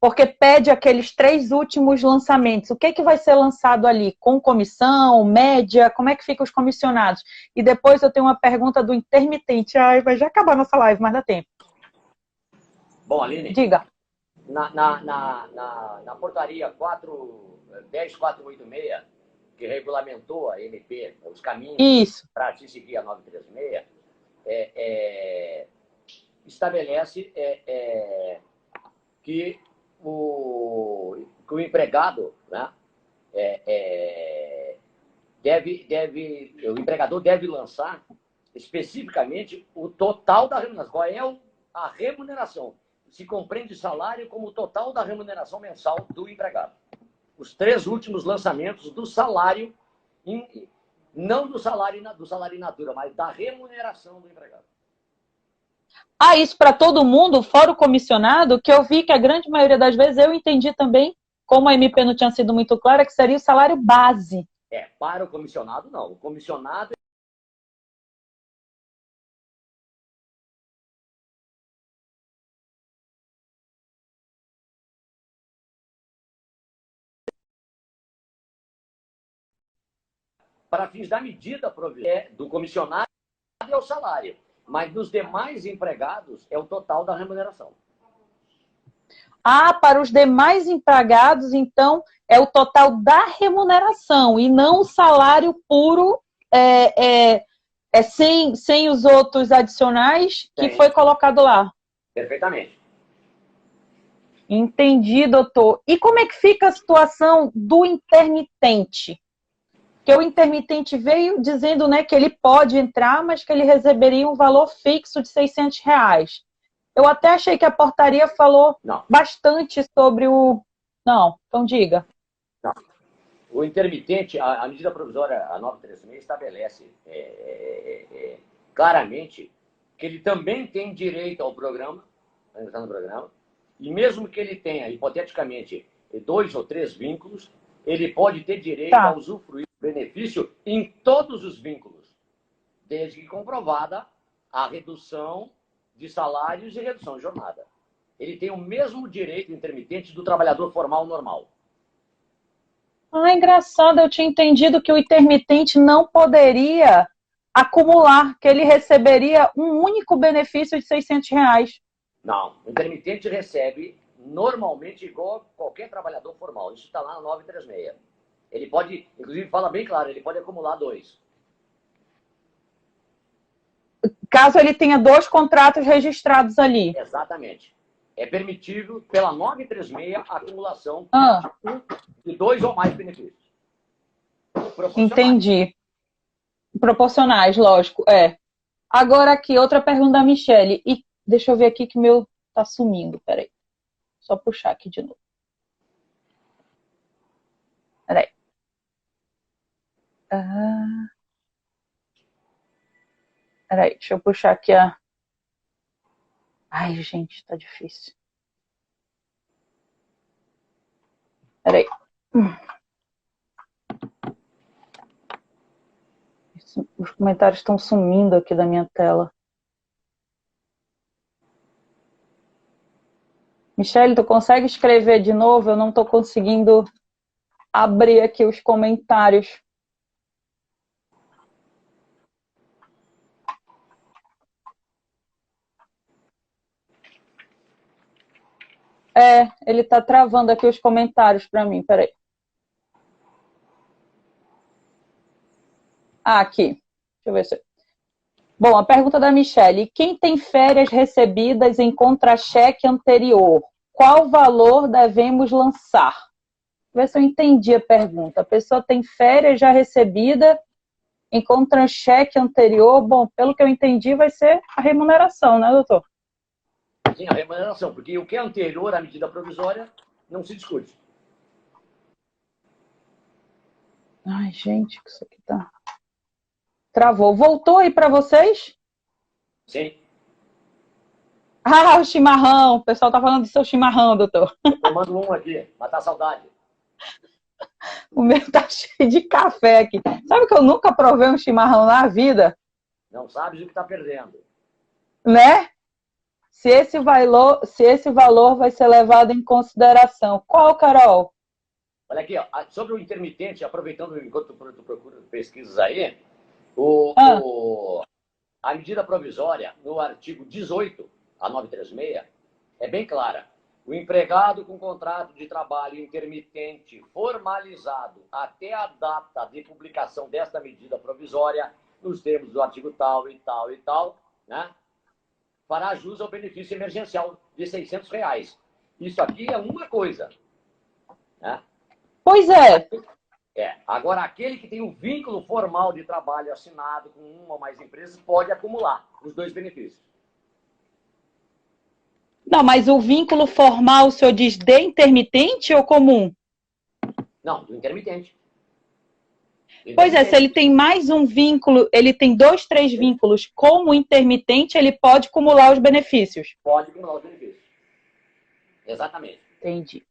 Speaker 3: porque pede aqueles 3 últimos lançamentos. O que vai ser lançado ali? Com comissão, média? Como é que ficam os comissionados? E depois eu tenho uma pergunta do intermitente. Vai já acabar nossa live, mas dá tempo.
Speaker 2: Bom, Aline,
Speaker 3: diga.
Speaker 2: Na portaria 10486, que regulamentou a MP, os caminhos para se seguir a 936, estabelece que o empregado, né, o empregador deve lançar especificamente o total da remuneração. Qual é a remuneração? Se compreende salário como o total da remuneração mensal do empregado. Os 3 últimos lançamentos do salário, não do salário in natura, mas da remuneração do empregado.
Speaker 3: Isso para todo mundo, fora o comissionado, que eu vi que a grande maioria das vezes eu entendi também, como a MP não tinha sido muito clara, que seria o salário base.
Speaker 2: Para o comissionado, não. O comissionado para fins da medida do comissionado é o salário, mas dos demais empregados é o total da remuneração.
Speaker 3: Ah, para os demais empregados, então, é o total da remuneração e não o salário puro, sem os outros adicionais que
Speaker 2: Tem.
Speaker 3: foi colocado lá.
Speaker 2: Perfeitamente.
Speaker 3: Entendi, doutor. E como é que fica a situação do intermitente? Que o intermitente veio dizendo, né, que ele pode entrar, mas que ele receberia um valor fixo de R$ 600. Eu até achei que a portaria falou
Speaker 2: Não,
Speaker 3: bastante sobre o... Não, então diga.
Speaker 2: não. O intermitente, a medida provisória, a 936, estabelece claramente que ele também tem direito ao programa, vai entrar no programa, e mesmo que ele tenha, hipoteticamente, 2 ou 3 vínculos, ele pode ter direito a usufruir do benefício em todos os vínculos, desde que comprovada a redução de salários e redução de jornada. Ele tem o mesmo direito intermitente do trabalhador formal normal.
Speaker 3: Ah, engraçado, eu tinha entendido que o intermitente não poderia acumular, que ele receberia um único benefício de R$ 600.
Speaker 2: Não, o intermitente recebe normalmente igual a qualquer trabalhador formal. Isso está lá no 936. Ele pode, inclusive fala bem claro, ele pode acumular 2.
Speaker 3: Caso ele tenha 2 contratos registrados ali.
Speaker 2: Exatamente. É permitido pela 936 a acumulação de 2 ou mais benefícios.
Speaker 3: Entendi. Proporcionais, lógico, Agora aqui, outra pergunta da Michele. E deixa eu ver aqui que o meu tá sumindo, peraí. Só puxar aqui de novo. Peraí. Peraí, deixa eu puxar aqui a... Ai, gente, tá difícil. Peraí. Os comentários estão sumindo aqui da minha tela. Michele, tu consegue escrever de novo? Eu não estou conseguindo abrir aqui os comentários. Ele está travando aqui os comentários para mim, peraí. Aqui. Deixa eu ver se... Bom, a pergunta da Michele. Quem tem férias recebidas em contra-cheque anterior, qual valor devemos lançar? Vê se eu entendi a pergunta. A pessoa tem férias já recebida em contra-cheque anterior. Bom, pelo que eu entendi, vai ser a remuneração, né, doutor?
Speaker 2: Sim, a remuneração, porque o que é anterior à medida provisória não se discute.
Speaker 3: Ai, gente, que isso aqui tá... Travou. Voltou aí para vocês?
Speaker 2: Sim.
Speaker 3: Ah, o chimarrão. O pessoal tá falando do seu chimarrão, doutor.
Speaker 2: Eu mando um aqui, matar a saudade.
Speaker 3: O meu tá cheio de café aqui. Sabe que eu nunca provei um chimarrão na vida?
Speaker 2: Não sabes o que está perdendo.
Speaker 3: Né? Se esse valor vai ser levado em consideração. Qual, Carol?
Speaker 2: Olha aqui, ó, sobre o intermitente, aproveitando enquanto tu procura pesquisas aí, a medida provisória, no artigo 18, a 936, é bem clara. O empregado com contrato de trabalho intermitente formalizado até a data de publicação desta medida provisória, nos termos do artigo tal e tal e tal, né, fará jus ao benefício emergencial de R$ 600. Isso aqui é uma coisa. Né?
Speaker 3: Pois é.
Speaker 2: Agora, aquele que tem um vínculo formal de trabalho assinado com uma ou mais empresas pode acumular os 2 benefícios.
Speaker 3: Não, mas o vínculo formal, o senhor diz de intermitente ou comum?
Speaker 2: Não, do intermitente.
Speaker 3: Pois é, se ele tem mais um vínculo, ele tem 2, 3 vínculos como intermitente, ele pode acumular os benefícios.
Speaker 2: Pode acumular os benefícios. Exatamente.
Speaker 3: Entendi.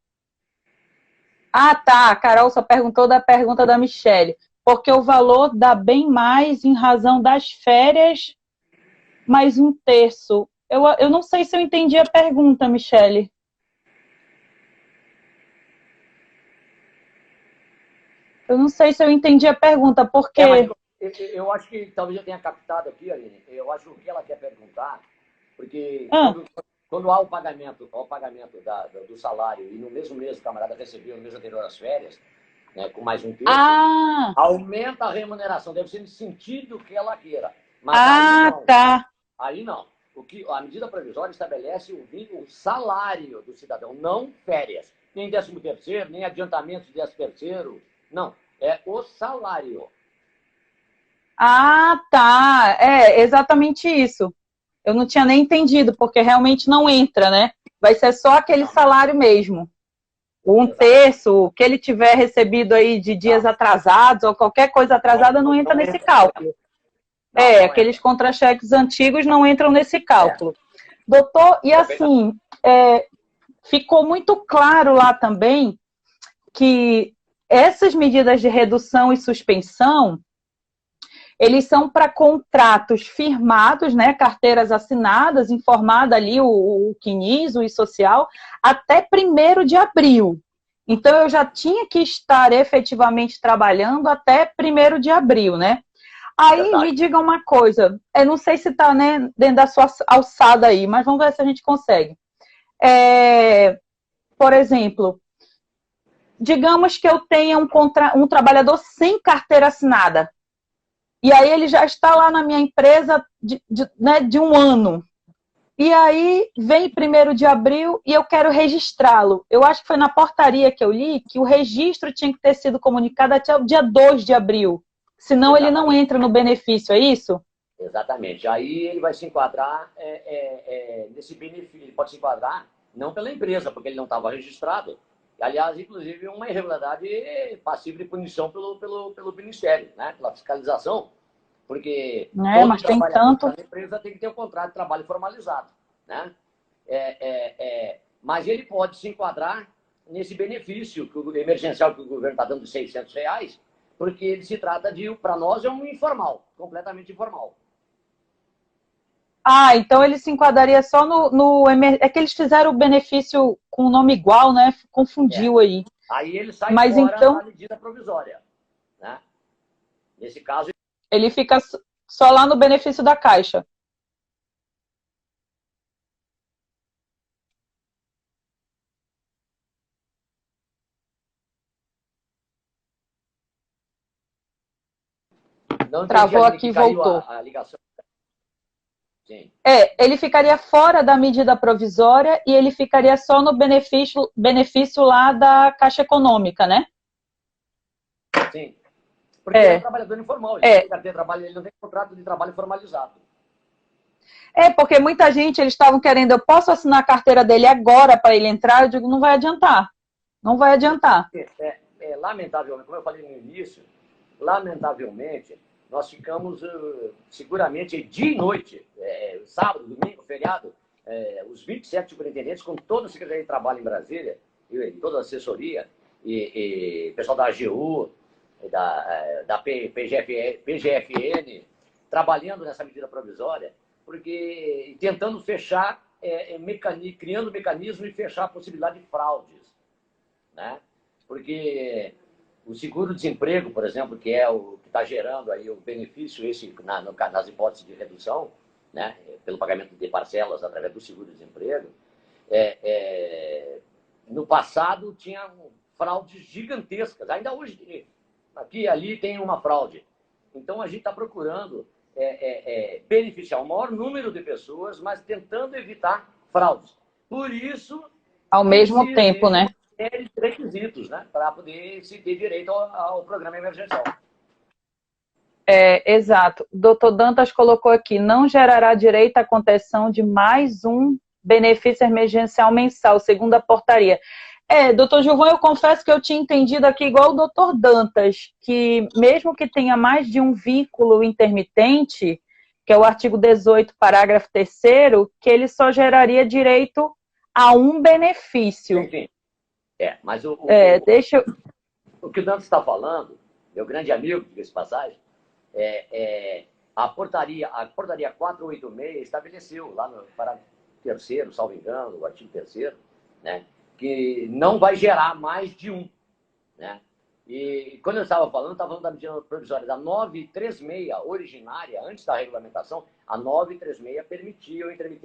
Speaker 3: Ah, tá. A Carol só perguntou da pergunta da Michele. Porque o valor dá bem mais em razão das férias, mais 1/3. Eu não sei se eu entendi a pergunta, Michele. Eu não sei se eu entendi a pergunta, porque...
Speaker 2: Eu acho que talvez eu tenha captado aqui, Aline. Eu acho que o que ela quer perguntar, porque quando há o pagamento do salário e no mesmo mês o camarada recebeu no mês anterior as férias, né, com mais um terço, aumenta a remuneração. Deve ser no sentido que ela queira. Mas aí não.
Speaker 3: Tá.
Speaker 2: Aí não. A medida provisória estabelece o salário do cidadão, não férias. Nem 13º, nem adiantamento de 13º. Não. É o salário.
Speaker 3: Tá. É exatamente isso. Eu não tinha nem entendido, porque realmente não entra, né? Vai ser só aquele salário mesmo. Um terço, o que ele tiver recebido aí de dias atrasados ou qualquer coisa atrasada não entra nesse cálculo. Aqueles contra-cheques antigos não entram nesse cálculo. Doutor, e assim, ficou muito claro lá também que essas medidas de redução e suspensão, eles são para contratos firmados, né, carteiras assinadas, informada ali o CNIS, o E-Social, até 1º de abril. Então, eu já tinha que estar efetivamente trabalhando até 1º de abril, né? Aí, me diga uma coisa, eu não sei se está, né, dentro da sua alçada aí, mas vamos ver se a gente consegue. Por exemplo, digamos que eu tenha um trabalhador sem carteira assinada. E aí ele já está lá na minha empresa de um ano. E aí vem 1º de abril e eu quero registrá-lo. Eu acho que foi na portaria que eu li que o registro tinha que ter sido comunicado até o dia 2 de abril. Senão ele não entra no benefício, é isso?
Speaker 2: Exatamente. Aí ele vai se enquadrar nesse benefício. Ele pode se enquadrar não pela empresa, porque ele não estava registrado. Aliás, inclusive, uma irregularidade passível de punição pelo Ministério, né? Pela fiscalização, porque
Speaker 3: mas tem tanto...
Speaker 2: da empresa tem que ter um contrato de trabalho formalizado, né? Mas ele pode se enquadrar nesse benefício emergencial que o governo está dando de R$600, porque ele se trata de, para nós, é um informal, completamente informal.
Speaker 3: Então ele se enquadraria só no... É que eles fizeram o benefício com o nome igual, né? Confundiu aí.
Speaker 2: Aí ele sai
Speaker 3: Mas
Speaker 2: fora
Speaker 3: então...
Speaker 2: da medida provisória, né? Nesse caso...
Speaker 3: Ele fica só lá no benefício da Caixa.
Speaker 2: Não
Speaker 3: travou aqui e voltou.
Speaker 2: A ligação. Sim.
Speaker 3: Ele ficaria fora da medida provisória e ele ficaria só no benefício lá da Caixa Econômica, né?
Speaker 2: Sim. Porque ele é um trabalhador informal, ele não tem trabalho, ele não tem contrato de trabalho formalizado.
Speaker 3: Porque muita gente, eles estavam querendo, eu posso assinar a carteira dele agora para ele entrar? Eu digo, não vai adiantar. Não vai adiantar.
Speaker 2: Lamentavelmente, como eu falei no início, lamentavelmente, nós ficamos seguramente dia e noite, sábado, domingo, feriado, os 27 superintendentes com toda a Secretaria de Trabalho em Brasília, e toda a assessoria, e pessoal da AGU, da PGFN, trabalhando nessa medida provisória, porque tentando fechar, criando mecanismo e fechar a possibilidade de fraudes, né? Porque o seguro-desemprego, por exemplo, que é o que está gerando aí o benefício nas hipóteses de redução, né, pelo pagamento de parcelas através do seguro-desemprego, no passado tinha fraudes gigantescas. Ainda hoje, aqui e ali tem uma fraude. Então, a gente está procurando beneficiar o maior número de pessoas, mas tentando evitar fraudes. Por isso...
Speaker 3: Ao mesmo tempo, né?
Speaker 2: Requisitos, né? Para poder se ter direito ao programa emergencial.
Speaker 3: Exato. O doutor Dantas colocou aqui, não gerará direito à contenção de mais um benefício emergencial mensal, segundo a portaria. Doutor Gilvão, eu confesso que eu tinha entendido aqui igual o doutor Dantas, que mesmo que tenha mais de um vínculo intermitente, que é o artigo 18, parágrafo 3º, que ele só geraria direito a um benefício.
Speaker 2: Sim. Mas o que o Dantas está falando, meu grande amigo, diga-se passagem, a portaria 486 estabeleceu lá no parágrafo 3º, salvo engano, o artigo 3º, né, que não vai gerar mais de um, né? E quando eu estava falando da medida provisória da 936 originária, antes da regulamentação, a 936 permitia o intermitente